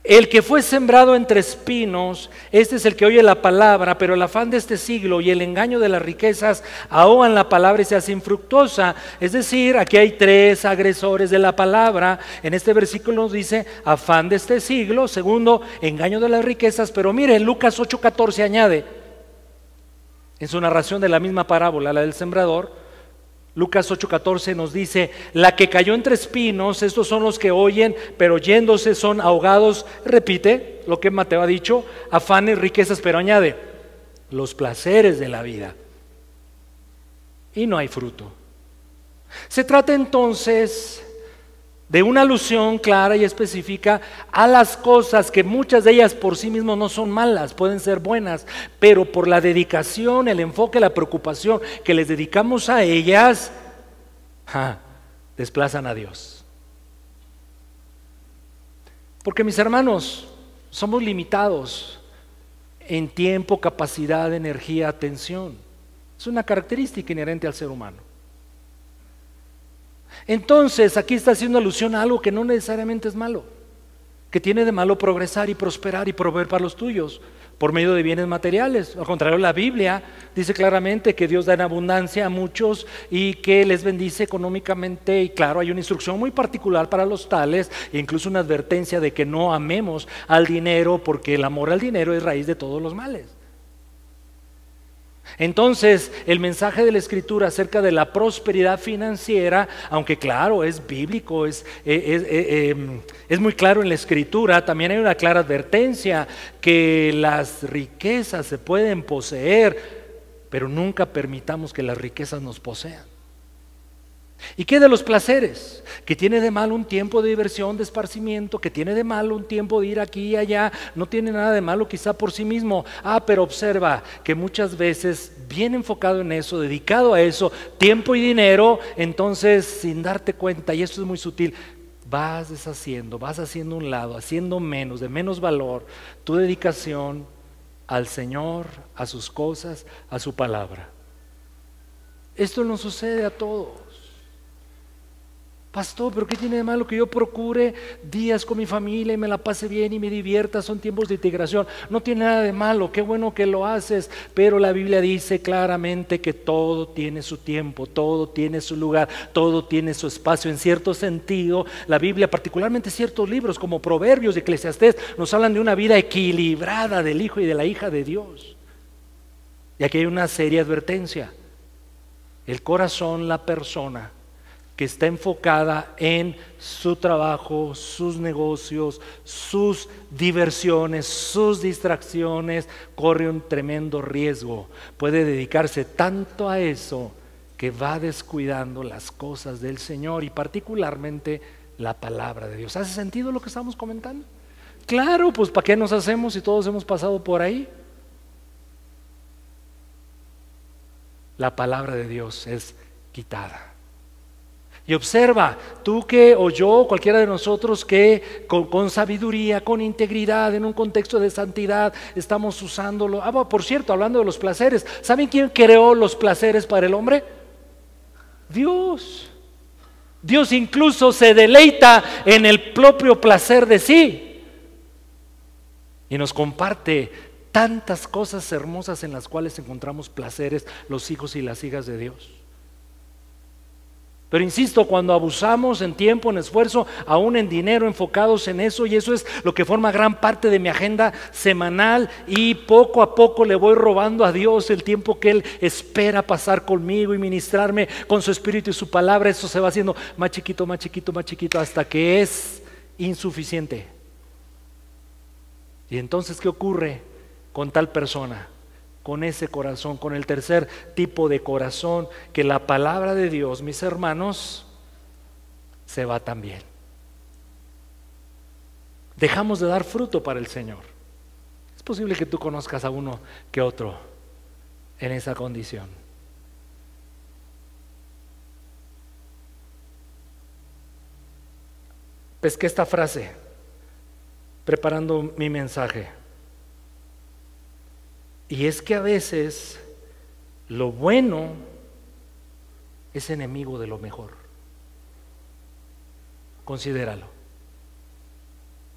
El que fue sembrado entre espinos, este es el que oye la palabra, pero el afán de este siglo y el engaño de las riquezas ahogan la palabra y se hace infructuosa. Es decir, aquí hay tres agresores de la palabra. En este versículo nos dice afán de este siglo, segundo, engaño de las riquezas, pero mire, Lucas 8:14 añade, en su narración de la misma parábola, la del sembrador, Lucas 8:14 nos dice, la que cayó entre espinos, estos son los que oyen, pero yéndose son ahogados, repite lo que Mateo ha dicho, afanes, riquezas, pero añade, los placeres de la vida. Y no hay fruto. Se trata entonces de una alusión clara y específica a las cosas que muchas de ellas por sí mismas no son malas, pueden ser buenas, pero por la dedicación, el enfoque, la preocupación que les dedicamos a ellas, desplazan a Dios. Porque mis hermanos, somos limitados en tiempo, capacidad, energía, atención. Es una característica inherente al ser humano. Entonces aquí está haciendo alusión a algo que no necesariamente es malo, que tiene de malo progresar y prosperar y proveer para los tuyos por medio de bienes materiales. Al contrario, la Biblia dice claramente que Dios da en abundancia a muchos y que les bendice económicamente, y claro, hay una instrucción muy particular para los tales e incluso una advertencia de que no amemos al dinero, porque el amor al dinero es raíz de todos los males. Entonces, el mensaje de la Escritura acerca de la prosperidad financiera, aunque claro, es bíblico, es muy claro en la Escritura, también hay una clara advertencia que las riquezas se pueden poseer, pero nunca permitamos que las riquezas nos posean. ¿Y qué de los placeres? Que tiene de malo un tiempo de diversión, de esparcimiento, que tiene de malo un tiempo de ir aquí y allá, no tiene nada de malo quizá por sí mismo. Pero observa que muchas veces bien enfocado en eso, dedicado a eso, tiempo y dinero, entonces sin darte cuenta, y esto es muy sutil, vas deshaciendo, vas haciendo un lado, haciendo menos, de menos valor, tu dedicación al Señor, a sus cosas, a su palabra. Esto nos sucede a todos. Pastor, ¿pero qué tiene de malo que yo procure días con mi familia y me la pase bien y me divierta? Son tiempos de integración. No tiene nada de malo, qué bueno que lo haces, pero la Biblia dice claramente que todo tiene su tiempo, todo tiene su lugar, todo tiene su espacio. En cierto sentido, la Biblia, particularmente ciertos libros como Proverbios y Eclesiastés, nos hablan de una vida equilibrada del hijo y de la hija de Dios. Y aquí hay una seria advertencia. El corazón, la persona que está enfocada en su trabajo, sus negocios, sus diversiones, sus distracciones, corre un tremendo riesgo. Puede dedicarse tanto a eso que va descuidando las cosas del Señor y particularmente la palabra de Dios. ¿Hace sentido lo que estamos comentando? Claro, pues ¿para qué nos hacemos si todos hemos pasado por ahí? La palabra de Dios es quitada. Y observa, tú que o yo, cualquiera de nosotros que con sabiduría, con integridad, en un contexto de santidad, estamos usándolo. Por cierto, hablando de los placeres, ¿saben quién creó los placeres para el hombre? Dios. Dios incluso se deleita en el propio placer de sí. Y nos comparte tantas cosas hermosas en las cuales encontramos placeres los hijos y las hijas de Dios. Pero insisto, cuando abusamos en tiempo, en esfuerzo, aún en dinero, enfocados en eso, y eso es lo que forma gran parte de mi agenda semanal, y poco a poco le voy robando a Dios el tiempo que Él espera pasar conmigo y ministrarme con su Espíritu y su palabra, eso se va haciendo más chiquito, más chiquito, más chiquito, hasta que es insuficiente. Y entonces, ¿qué ocurre con tal persona? Con ese corazón, con el tercer tipo de corazón, que la palabra de Dios, mis hermanos, se va también. Dejamos de dar fruto para el Señor. Es posible que tú conozcas a uno que otro en esa condición. Pesqué esta frase preparando mi mensaje. Y es que a veces lo bueno es enemigo de lo mejor. Considéralo.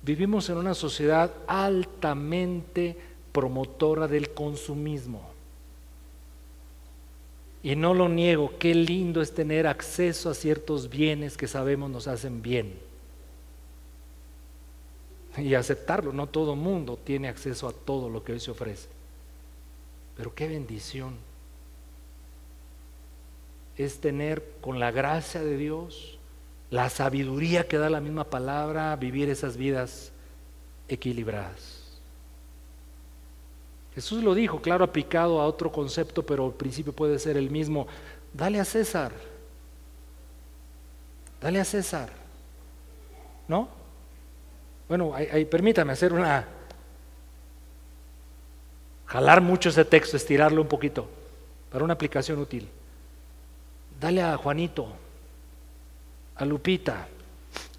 Vivimos en una sociedad altamente promotora del consumismo. Y no lo niego, qué lindo es tener acceso a ciertos bienes que sabemos nos hacen bien. Y aceptarlo, no todo mundo tiene acceso a todo lo que hoy se ofrece. Pero qué bendición es tener, con la gracia de Dios, la sabiduría que da la misma palabra, vivir esas vidas equilibradas. Jesús lo dijo, claro, aplicado a otro concepto, pero el principio puede ser el mismo. Dale a César. Dale a César. ¿No? Bueno, permítame hacer jalar mucho ese texto, estirarlo un poquito, para una aplicación útil. Dale a Juanito, a Lupita,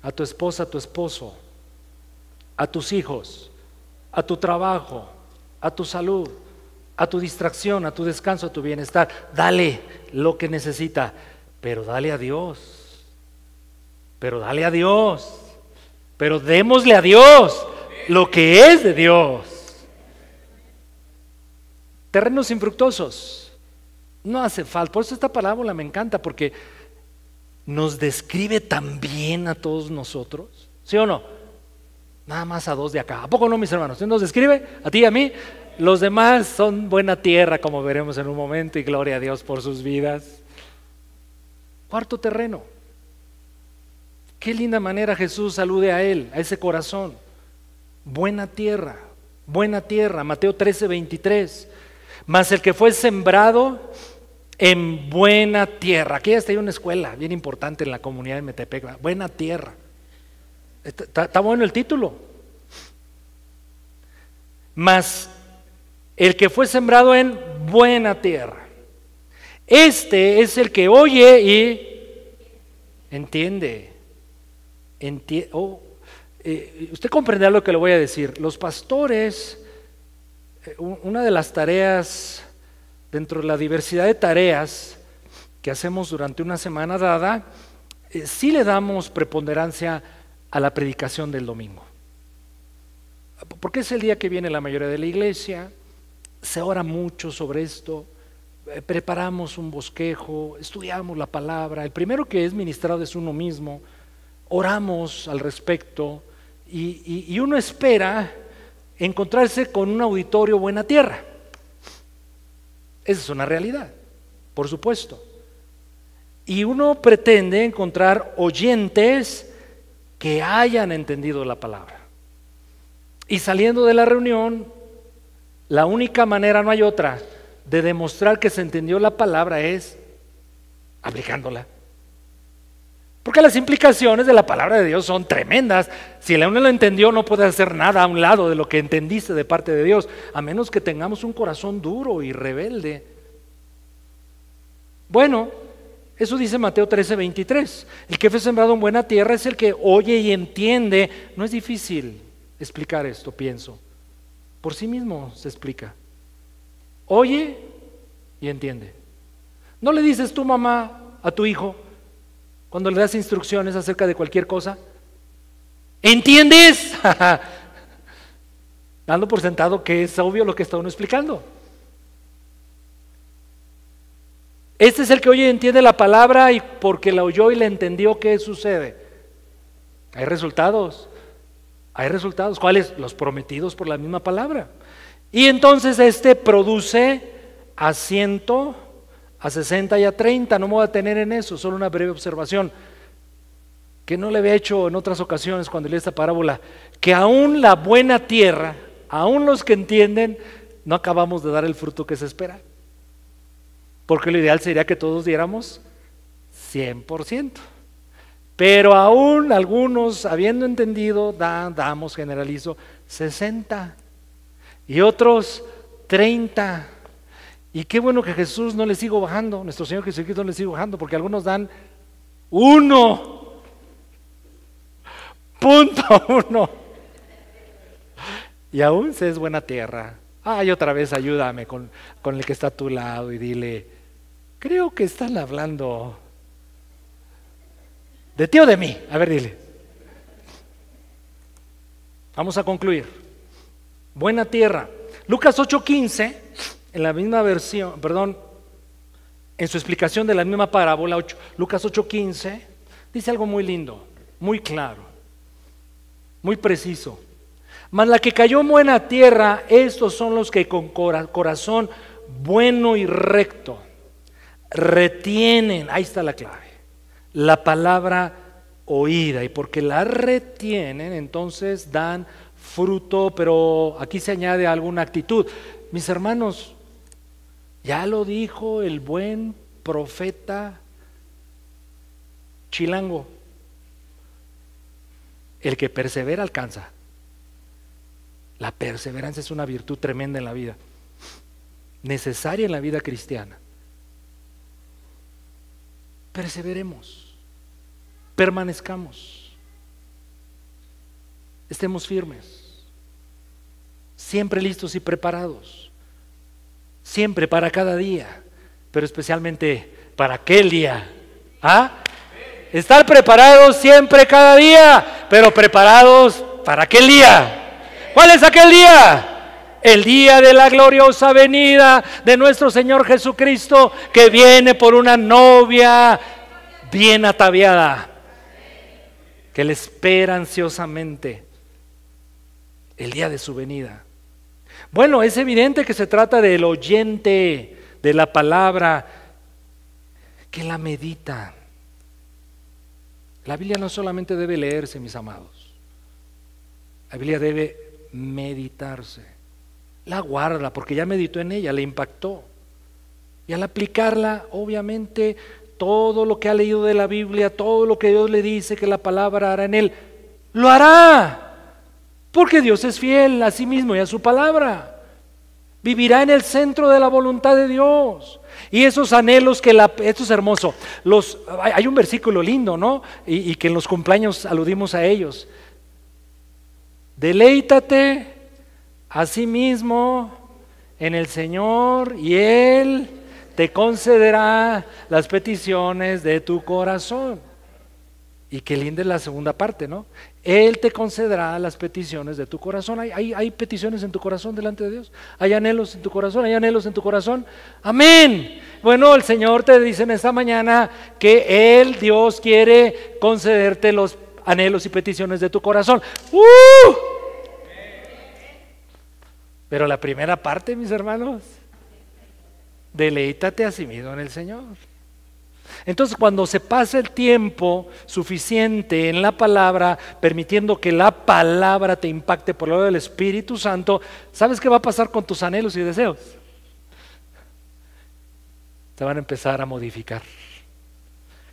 a tu esposa, a tu esposo, a tus hijos, a tu trabajo, a tu salud, a tu distracción, a tu descanso, a tu bienestar. Dale lo que necesita, pero dale a Dios. Pero dale a Dios. Pero démosle a Dios lo que es de Dios. Terrenos infructuosos. No hace falta. Por eso esta parábola me encanta, porque nos describe tan bien a todos nosotros. ¿Sí o no? Nada más a dos de acá. ¿A poco no, mis hermanos? ¿Nos describe a ti y a mí? Los demás son buena tierra, como veremos en un momento, y gloria a Dios por sus vidas. Cuarto terreno. Qué linda manera Jesús alude a él, a ese corazón. Buena tierra, Mateo 13:23. Mas el que fue sembrado en buena tierra. Aquí está una escuela bien importante en la comunidad de Metepec. Buena tierra. Está bueno el título. Mas el que fue sembrado en buena tierra. Este es el que oye y entiende. Usted comprenderá lo que le voy a decir. Los pastores, una de las tareas, dentro de la diversidad de tareas que hacemos durante una semana dada, sí le damos preponderancia a la predicación del domingo. Porque es el día que viene la mayoría de la iglesia, se ora mucho sobre esto, preparamos un bosquejo, estudiamos la palabra, el primero que es ministrado es uno mismo, oramos al respecto y uno espera encontrarse con un auditorio buena tierra. Esa es una realidad, por supuesto. Y uno pretende encontrar oyentes que hayan entendido la palabra. Y saliendo de la reunión, la única manera, no hay otra, de demostrar que se entendió la palabra es aplicándola. Porque las implicaciones de la palabra de Dios son tremendas. Si uno lo entendió, no puede hacer nada a un lado de lo que entendiste de parte de Dios, a menos que tengamos un corazón duro y rebelde. Bueno, eso dice Mateo 13:23. El que fue sembrado en buena tierra es el que oye y entiende. No es difícil explicar esto, pienso. Por sí mismo se explica. Oye y entiende. No le dices tú, mamá, a tu hijo, cuando le das instrucciones acerca de cualquier cosa, ¿entiendes? Dando por sentado que es obvio lo que está uno explicando. Este es el que oye y entiende la palabra, y porque la oyó y la entendió, ¿qué sucede? Hay resultados. Hay resultados. ¿Cuáles? Los prometidos por la misma palabra. Y entonces este produce a 100, a 60 y a 30. No me voy a detener en eso, solo una breve observación que no le había hecho en otras ocasiones cuando leí esta parábola, que aún la buena tierra, aún los que entienden, no acabamos de dar el fruto que se espera. Porque lo ideal sería que todos diéramos 100%. Pero aún algunos, habiendo entendido, damos, generalizo, 60. Y otros 30. Y qué bueno que Jesús no le sigo bajando, nuestro Señor Jesucristo no le sigo bajando, porque algunos dan 1.1. Y aún se es buena tierra. Ay, otra vez ayúdame con el que está a tu lado y dile, creo que están hablando de ti o de mí. A ver, dile. Vamos a concluir. Buena tierra. Lucas 8:15, en la misma versión, en su explicación de la misma parábola, Lucas 8:15, dice algo muy lindo, muy claro, muy preciso. Mas la que cayó en buena tierra, estos son los que con corazón bueno y recto retienen, ahí está la clave, la palabra oída, y porque la retienen, entonces dan fruto, pero aquí se añade alguna actitud. Mis hermanos, ya lo dijo el buen profeta Chilango, el que persevera alcanza. La perseverancia es una virtud tremenda en la vida, necesaria en la vida cristiana. Perseveremos, permanezcamos, estemos firmes, siempre listos y preparados, siempre para cada día, pero especialmente para aquel día. Estar preparados siempre, cada día, pero preparados para aquel día. ¿Cuál es aquel día? El día de la gloriosa venida de nuestro Señor Jesucristo, que viene por una novia bien ataviada, que le espera ansiosamente el día de su venida. Bueno, es evidente que se trata del oyente de la palabra, que la medita. La Biblia no solamente debe leerse, mis amados, la Biblia debe meditarse. La guarda porque ya meditó en ella, le impactó. Y al aplicarla, obviamente, todo lo que ha leído de la Biblia, todo lo que Dios le dice que la palabra hará en él, lo hará. Porque Dios es fiel a sí mismo y a su palabra. Vivirá en el centro de la voluntad de Dios. Y esos anhelos esto es hermoso. Hay un versículo lindo, ¿no? Y que en los cumpleaños aludimos a ellos. Deleítate a sí mismo en el Señor y Él te concederá las peticiones de tu corazón. Y qué linda es la segunda parte, ¿no? Él te concederá las peticiones de tu corazón. Hay peticiones en tu corazón delante de Dios. Hay anhelos en tu corazón. Hay anhelos en tu corazón. Amén. Bueno, el Señor te dice en esta mañana que Él, Dios, quiere concederte los anhelos y peticiones de tu corazón. Pero la primera parte, mis hermanos, Deleítate a sí mismo en el Señor. Entonces, cuando se pasa el tiempo suficiente en la palabra, permitiendo que la palabra te impacte por la obra del Espíritu Santo, ¿sabes qué va a pasar con tus anhelos y deseos? Se van a empezar a modificar.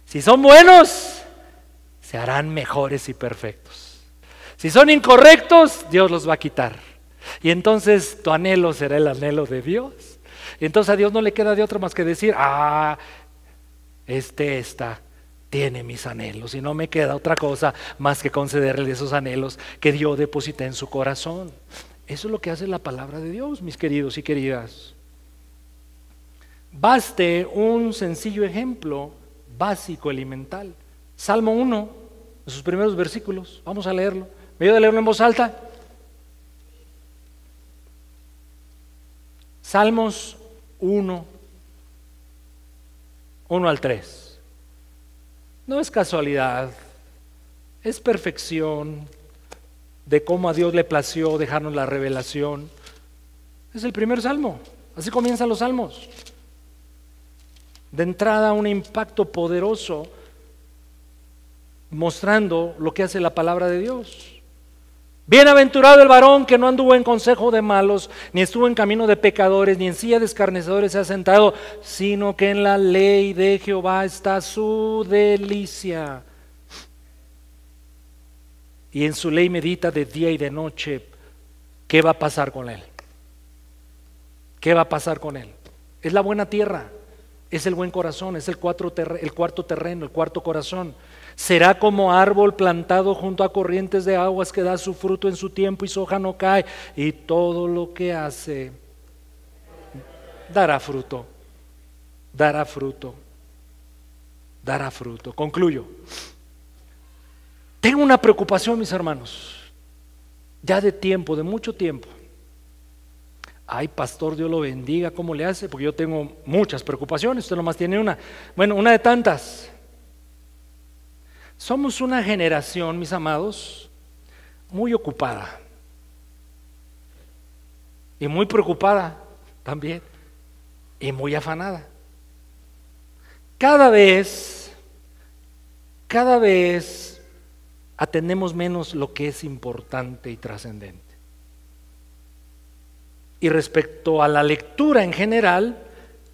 Si son buenos, se harán mejores y perfectos. Si son incorrectos, Dios los va a quitar. Y entonces tu anhelo será el anhelo de Dios. Y entonces a Dios no le queda de otra más que decir, esta tiene mis anhelos, y no me queda otra cosa más que concederle esos anhelos que Dios deposita en su corazón. Eso es lo que hace la palabra de Dios, mis queridos y queridas. Baste un sencillo ejemplo básico, elemental. Salmo 1, en sus primeros versículos. Vamos a leerlo. ¿Me ayuda a leerlo en voz alta? Salmos 1, 1 al 3. No es casualidad, es perfección de cómo a Dios le plació dejarnos la revelación. Es el primer salmo, así comienzan los salmos. De entrada, un impacto poderoso mostrando lo que hace la palabra de Dios. Bienaventurado el varón que no anduvo en consejo de malos, ni estuvo en camino de pecadores, ni en silla de escarnecedores se ha sentado, sino que en la ley de Jehová está su delicia, y en su ley medita de día y de noche. ¿Qué va a pasar con él? ¿Qué va a pasar con él? Es la buena tierra, es el buen corazón, es el cuarto terreno, el cuarto corazón. Será como árbol plantado junto a corrientes de aguas, que da su fruto en su tiempo y su hoja no cae, y todo lo que hace dará fruto, dará fruto, dará fruto. Concluyo. Tengo una preocupación, mis hermanos, ya de tiempo, de mucho tiempo. Ay, pastor, Dios lo bendiga, ¿cómo le hace? Porque yo tengo muchas preocupaciones, usted nomás tiene una. Bueno, una de tantas. Somos una generación, mis amados, muy ocupada y muy preocupada también, y muy afanada. Cada vez atendemos menos lo que es importante y trascendente. Y respecto a la lectura en general,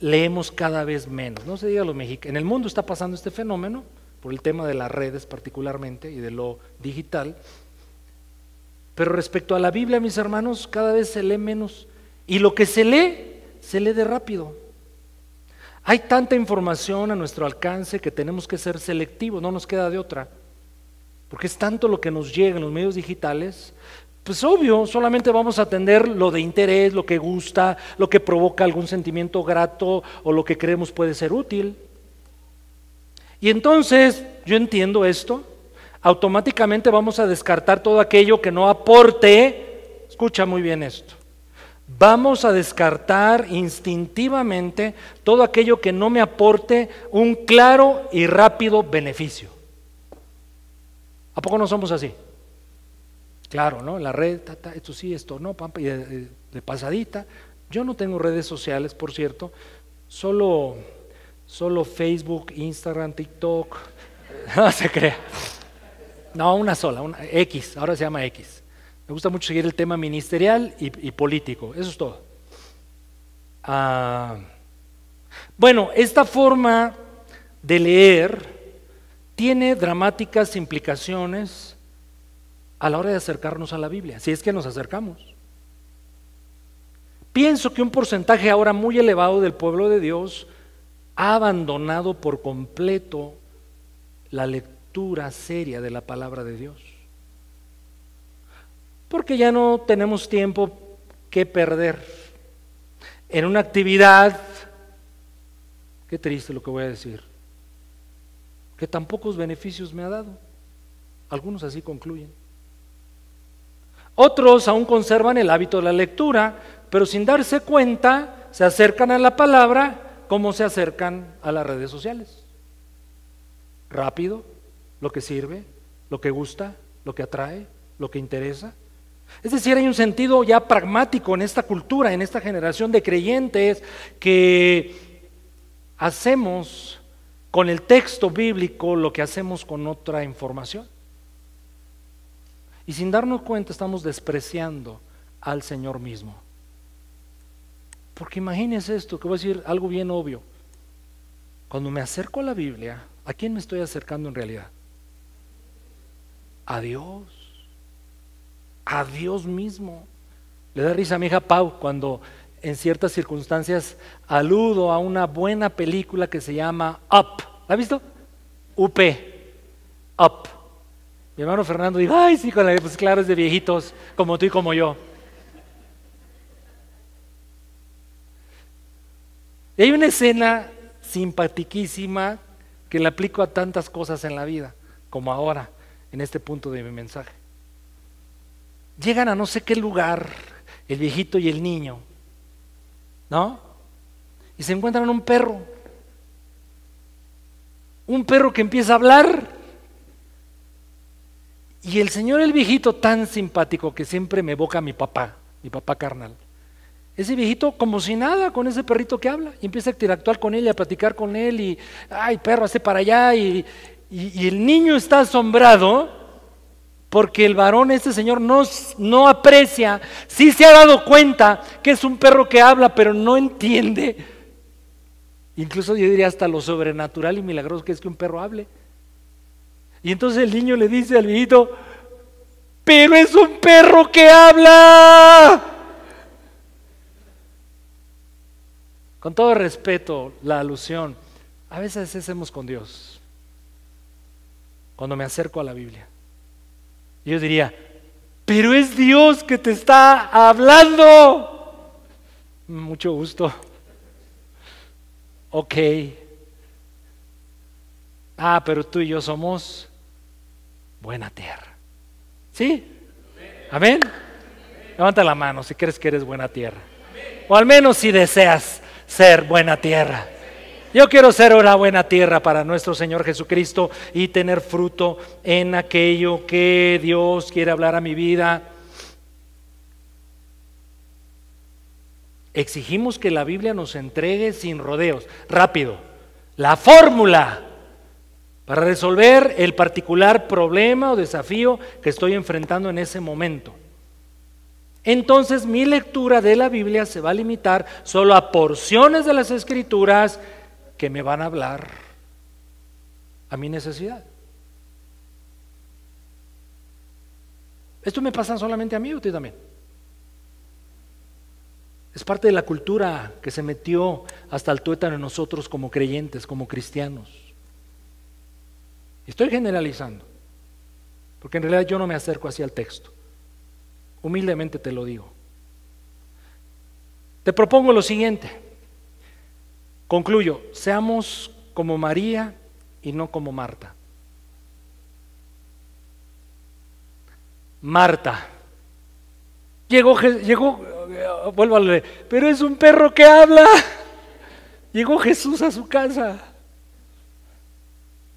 leemos cada vez menos. No se diga los mexicanos, en el mundo está pasando este fenómeno, por el tema de las redes particularmente y de lo digital. Pero respecto a la Biblia, mis hermanos, cada vez se lee menos, y lo que se lee de rápido. Hay tanta información a nuestro alcance que tenemos que ser selectivos, no nos queda de otra, porque es tanto lo que nos llega en los medios digitales. Pues obvio, solamente vamos a atender lo de interés, lo que gusta, lo que provoca algún sentimiento grato o lo que creemos puede ser útil. Y entonces, yo entiendo esto, automáticamente vamos a descartar todo aquello que no aporte. Escucha muy bien esto. Vamos a descartar instintivamente todo aquello que no me aporte un claro y rápido beneficio. ¿A poco no somos así? Claro, ¿no? En la red, esto sí, esto no, pampa, y de pasadita. Yo no tengo redes sociales, por cierto, solo Facebook, Instagram, TikTok. No se crea. No, una sola, una X, ahora se llama X. Me gusta mucho seguir el tema ministerial y político, eso es todo. Bueno, esta forma de leer tiene dramáticas implicaciones a la hora de acercarnos a la Biblia, si es que nos acercamos. Pienso que un porcentaje ahora muy elevado del pueblo de Dios ha abandonado por completo la lectura seria de la palabra de Dios, porque ya no tenemos tiempo que perder en una actividad, qué triste lo que voy a decir, que tan pocos beneficios me ha dado. Algunos así concluyen. Otros aún conservan el hábito de la lectura, pero sin darse cuenta se acercan a la palabra como se acercan a las redes sociales. Rápido, lo que sirve, lo que gusta, lo que atrae, lo que interesa. Es decir, hay un sentido ya pragmático en esta cultura, en esta generación de creyentes, que hacemos con el texto bíblico lo que hacemos con otra información. Y sin darnos cuenta estamos despreciando al Señor mismo. Porque imagínense esto, que voy a decir algo bien obvio. Cuando me acerco a la Biblia, ¿a quién me estoy acercando en realidad? A Dios. A Dios mismo. Le da risa a mi hija Pau cuando en ciertas circunstancias aludo a una buena película que se llama Up. ¿La ha visto? UP. Up. Mi hermano Fernando dijo, ay sí, pues claro, es de viejitos como tú y como yo. Y hay una escena simpatiquísima que la aplico a tantas cosas en la vida, como ahora, en este punto de mi mensaje. Llegan a no sé qué lugar, el viejito y el niño, ¿no? Y se encuentran un perro que empieza a hablar. Y el señor, el viejito tan simpático que siempre me evoca a mi papá carnal. Ese viejito como si nada con ese perrito que habla y empieza a interactuar con él y a platicar con él y, ay perro, hazte para allá y el niño está asombrado porque el varón, este señor, no aprecia, sí se ha dado cuenta que es un perro que habla pero no entiende, incluso yo diría hasta lo sobrenatural y milagroso que es que un perro hable. Y entonces el niño le dice al viejito, pero es un perro que habla. Con todo respeto, la alusión, a veces hacemos con Dios. Cuando me acerco a la Biblia, yo diría, pero es Dios que te está hablando. Mucho gusto. Ok. Pero tú y yo somos buena tierra. ¿Sí? ¿Amén? Levanta la mano si crees que eres buena tierra. O al menos si deseas ser buena tierra. Yo quiero ser una buena tierra para nuestro Señor Jesucristo y tener fruto en aquello que Dios quiere hablar a mi vida. Exigimos que la Biblia nos entregue sin rodeos, rápido, la fórmula para resolver el particular problema o desafío que estoy enfrentando en ese momento. Entonces mi lectura de la Biblia se va a limitar solo a porciones de las Escrituras que me van a hablar a mi necesidad. Esto me pasa solamente a mí, usted también. Es parte de la cultura que se metió hasta el tuétano en nosotros como creyentes, como cristianos. Estoy generalizando, porque en realidad yo no me acerco así al texto. Humildemente te lo digo. Te propongo lo siguiente. Concluyo, seamos como María y no como Marta. Marta. Llegó, vuelvo a leer, pero es un perro que habla. Llegó Jesús a su casa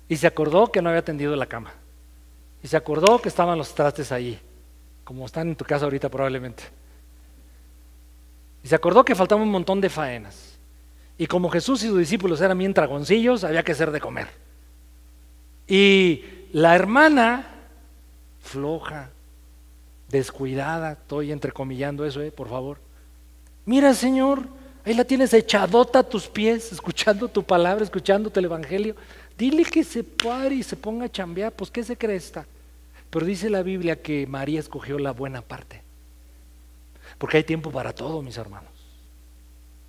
y se acordó que no había tendido la cama. Y se acordó que estaban los trastes allí, como están en tu casa ahorita probablemente. Y se acordó que faltaba un montón de faenas. Y como Jesús y sus discípulos eran bien dragoncillos, había que hacer de comer. Y la hermana, floja, descuidada, estoy entrecomillando eso, por favor. Mira, Señor, ahí la tienes echadota a tus pies, escuchando tu palabra, escuchándote el evangelio. Dile que se pare y se ponga a chambear, pues ¿qué se cree esta? Pero dice la Biblia que María escogió la buena parte. Porque hay tiempo para todo, mis hermanos.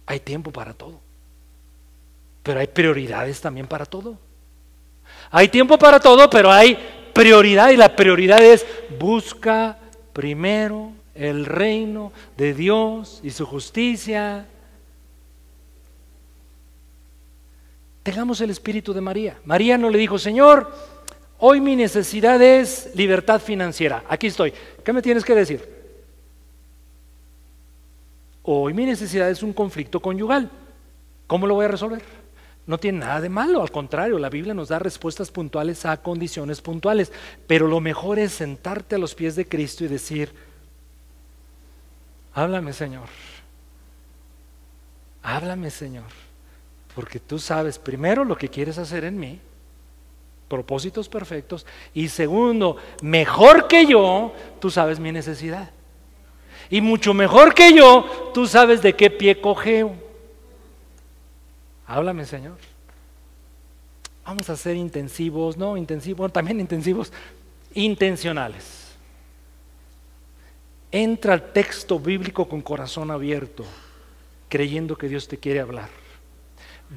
Hay tiempo para todo. Pero hay prioridades también para todo. Hay tiempo para todo, pero hay prioridad, y la prioridad es busca primero el reino de Dios y su justicia. Tengamos el espíritu de María. María no le dijo, Señor, hoy mi necesidad es libertad financiera. Aquí estoy. ¿Qué me tienes que decir? Hoy mi necesidad es un conflicto conyugal. ¿Cómo lo voy a resolver? No tiene nada de malo, al contrario, la Biblia nos da respuestas puntuales a condiciones puntuales. Pero lo mejor es sentarte a los pies de Cristo y decir, Háblame, Señor. Háblame, Señor. Porque tú sabes primero lo que quieres hacer en mí, propósitos perfectos, y segundo, mejor que yo, tú sabes mi necesidad. Y mucho mejor que yo, tú sabes de qué pie cojeo. Háblame, Señor. Vamos a ser intensivos, no intensivos, bueno, también intensivos, intencionales. Entra al texto bíblico con corazón abierto, creyendo que Dios te quiere hablar.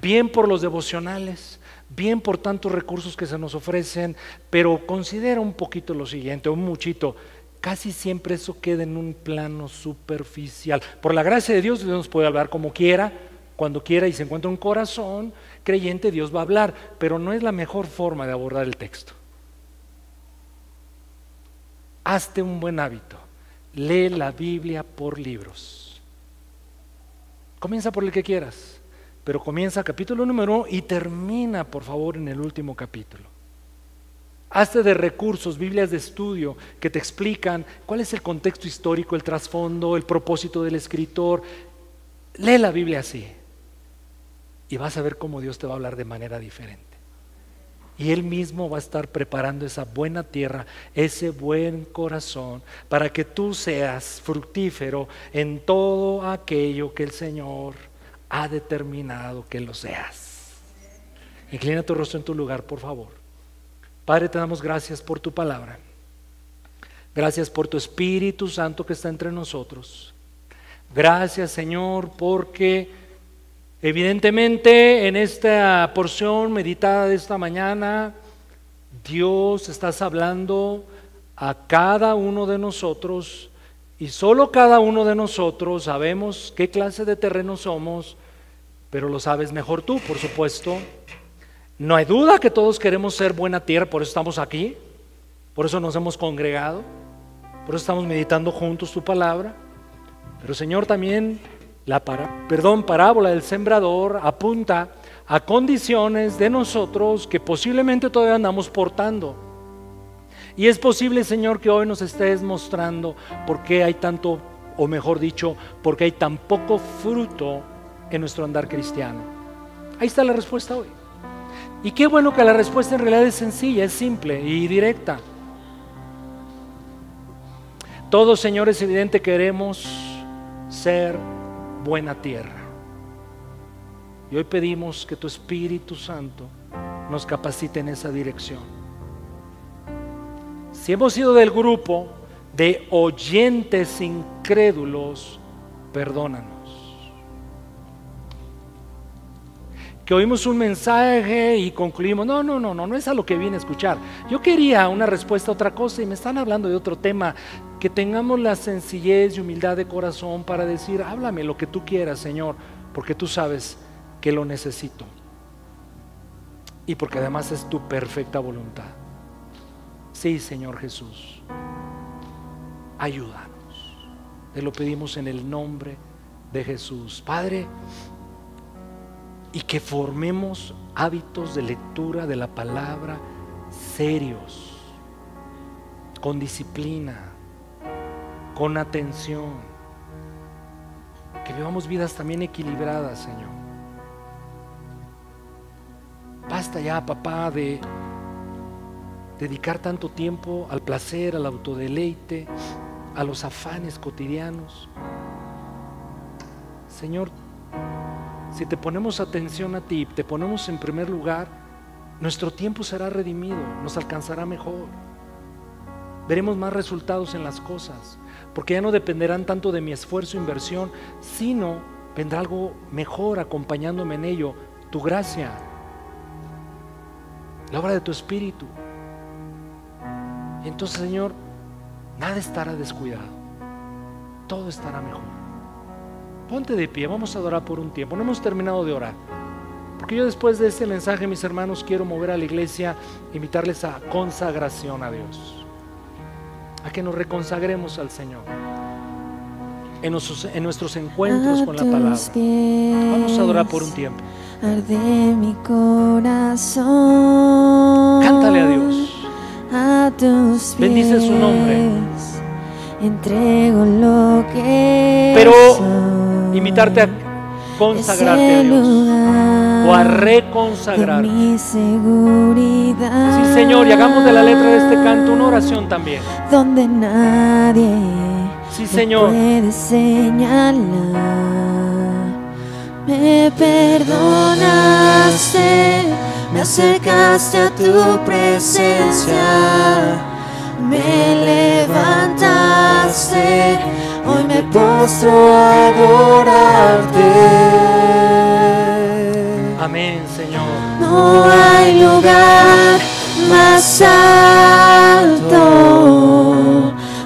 Bien por los devocionales, bien por tantos recursos que se nos ofrecen, pero considera un poquito lo siguiente, un muchito. Casi siempre eso queda en un plano superficial. Por la gracia de Dios, Dios nos puede hablar como quiera, cuando quiera, y se encuentra un corazón creyente, Dios va a hablar, pero no es la mejor forma de abordar el texto. Hazte un buen hábito. Lee la Biblia por libros. Comienza por el que quieras, pero comienza capítulo número 1 y termina, por favor, en el último capítulo. Hazte de recursos, Biblias de estudio que te explican cuál es el contexto histórico, el trasfondo, el propósito del escritor. Lee la Biblia así y vas a ver cómo Dios te va a hablar de manera diferente. Y Él mismo va a estar preparando esa buena tierra, ese buen corazón, para que tú seas fructífero en todo aquello que el Señor ha determinado que lo seas. Inclina tu rostro en tu lugar, por favor. Padre, te damos gracias por tu palabra. Gracias por tu Espíritu Santo que está entre nosotros. Gracias, Señor, porque evidentemente en esta porción meditada de esta mañana, Dios, estás hablando a cada uno de nosotros, y solo cada uno de nosotros sabemos qué clase de terreno somos, pero lo sabes mejor tú, por supuesto. No hay duda que todos queremos ser buena tierra, por eso estamos aquí, por eso nos hemos congregado, por eso estamos meditando juntos tu palabra. Pero, Señor, también la parábola del sembrador apunta a condiciones de nosotros que posiblemente todavía andamos portando. Y es posible, Señor, que hoy nos estés mostrando por qué hay tanto, o mejor dicho, por qué hay tan poco fruto en nuestro andar cristiano. Ahí está la respuesta hoy. Y qué bueno que la respuesta en realidad es sencilla, es simple y directa. Todos, Señor, es evidente, queremos ser buena tierra. Y hoy pedimos que tu Espíritu Santo nos capacite en esa dirección. Si hemos sido del grupo de oyentes incrédulos, perdónanos. Que oímos un mensaje y concluimos, no es a lo que vine a escuchar. Yo quería una respuesta a otra cosa y me están hablando de otro tema. Que tengamos la sencillez y humildad de corazón para decir, háblame lo que tú quieras, Señor, porque tú sabes que lo necesito. Y porque además es tu perfecta voluntad. Sí, Señor Jesús, ayúdanos. Te lo pedimos en el nombre de Jesús. Padre, y que formemos hábitos de lectura de la palabra serios, con disciplina, con atención, que vivamos vidas también equilibradas, Señor. Basta ya, papá, de dedicar tanto tiempo al placer, al autodeleite, a los afanes cotidianos. Señor, si te ponemos atención a ti, te ponemos en primer lugar, nuestro tiempo será redimido, nos alcanzará mejor. Veremos más resultados en las cosas, porque ya no dependerán tanto de mi esfuerzo e inversión, sino vendrá algo mejor acompañándome en ello, tu gracia, la obra de tu Espíritu. Y entonces, Señor, nada estará descuidado, todo estará mejor. Ponte de pie, vamos a adorar por un tiempo. No hemos terminado de orar, porque yo después de este mensaje, mis hermanos, quiero mover a la iglesia, invitarles a consagración a Dios, a que nos reconsagremos al Señor en nuestros encuentros con la palabra. Vamos a adorar por un tiempo. Arde mi corazón. Cántale a Dios. A tus pies. Bendice su nombre. entrego lo que Pero soy. invitarte a consagrarte a Es el Dios o a lugar reconsagrarte. de mi seguridad. Sí, Señor, y hagamos de la letra de este canto una oración también. Donde nadie Sí, me Señor. puede señalar. Me perdonaste, me acercaste a tu presencia, me levantaste, hoy me postro a adorarte. Amén, Señor. No hay lugar más alto,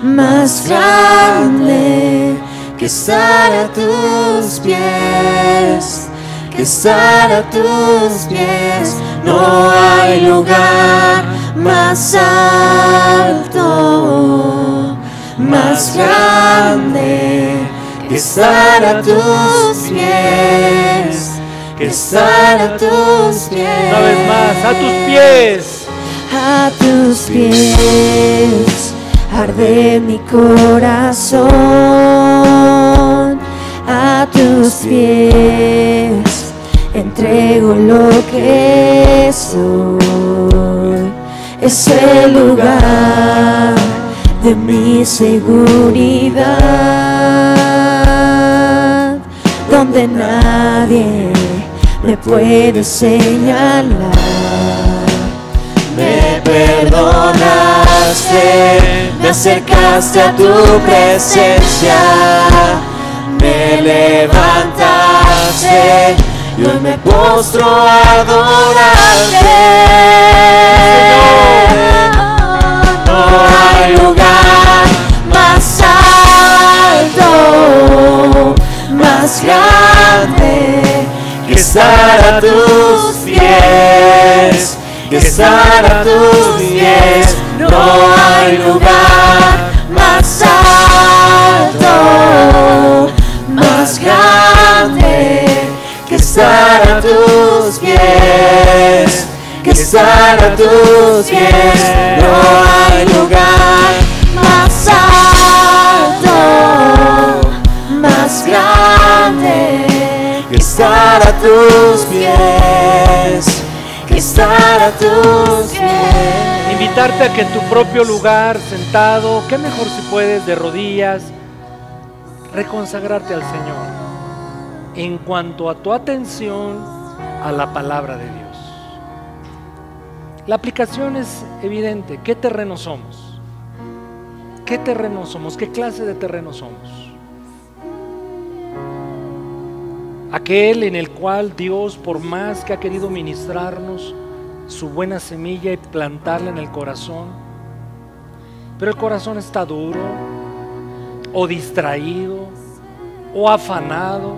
más grande que estar a tus pies, que estar a tus pies. No hay lugar más alto, más grande que estar a tus pies, que estar a tus pies. Una vez más, a tus pies. A tus pies arde mi corazón. A tus pies entrego lo que soy. Es el lugar de mi seguridad, donde nadie me puede señalar. Me perdonaste, me acercaste a tu presencia, me levantaste y hoy me postro a adorarte. No hay lugar más alto, más grande que estar a tus pies, que estar a tus pies. No hay lugar más alto, más grande que estar a tus pies, que estar a tus pies. No hay lugar más alto, más grande que estar a tus pies, que estar a tus pies. Invitarte a que en tu propio lugar, sentado, qué mejor si puedes, de rodillas, reconsagrarte al Señor en cuanto a tu atención a la palabra de Dios. La aplicación es evidente. ¿Qué terreno somos? ¿Qué terreno somos? ¿Qué clase de terreno somos? Aquel en el cual Dios, por más que ha querido ministrarnos su buena semilla y plantarla en el corazón, pero el corazón está duro, o distraído, o afanado,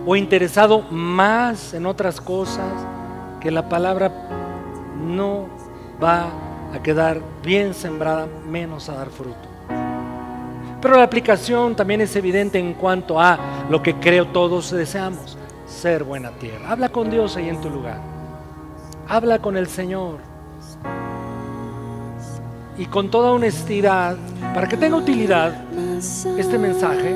o interesado más en otras cosas, que la palabra no va a quedar bien sembrada, menos a dar fruto. Pero la aplicación también es evidente en cuanto a lo que creo todos deseamos: ser buena tierra. Habla con Dios ahí en tu lugar. Habla con el Señor. Y con toda honestidad, para que tenga utilidad este mensaje,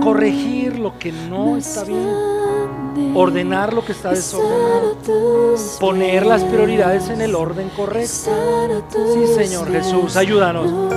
corregir lo que no está bien, ordenar lo que está desordenado, poner las prioridades en el orden correcto. Sí, Señor Jesús, ayúdanos.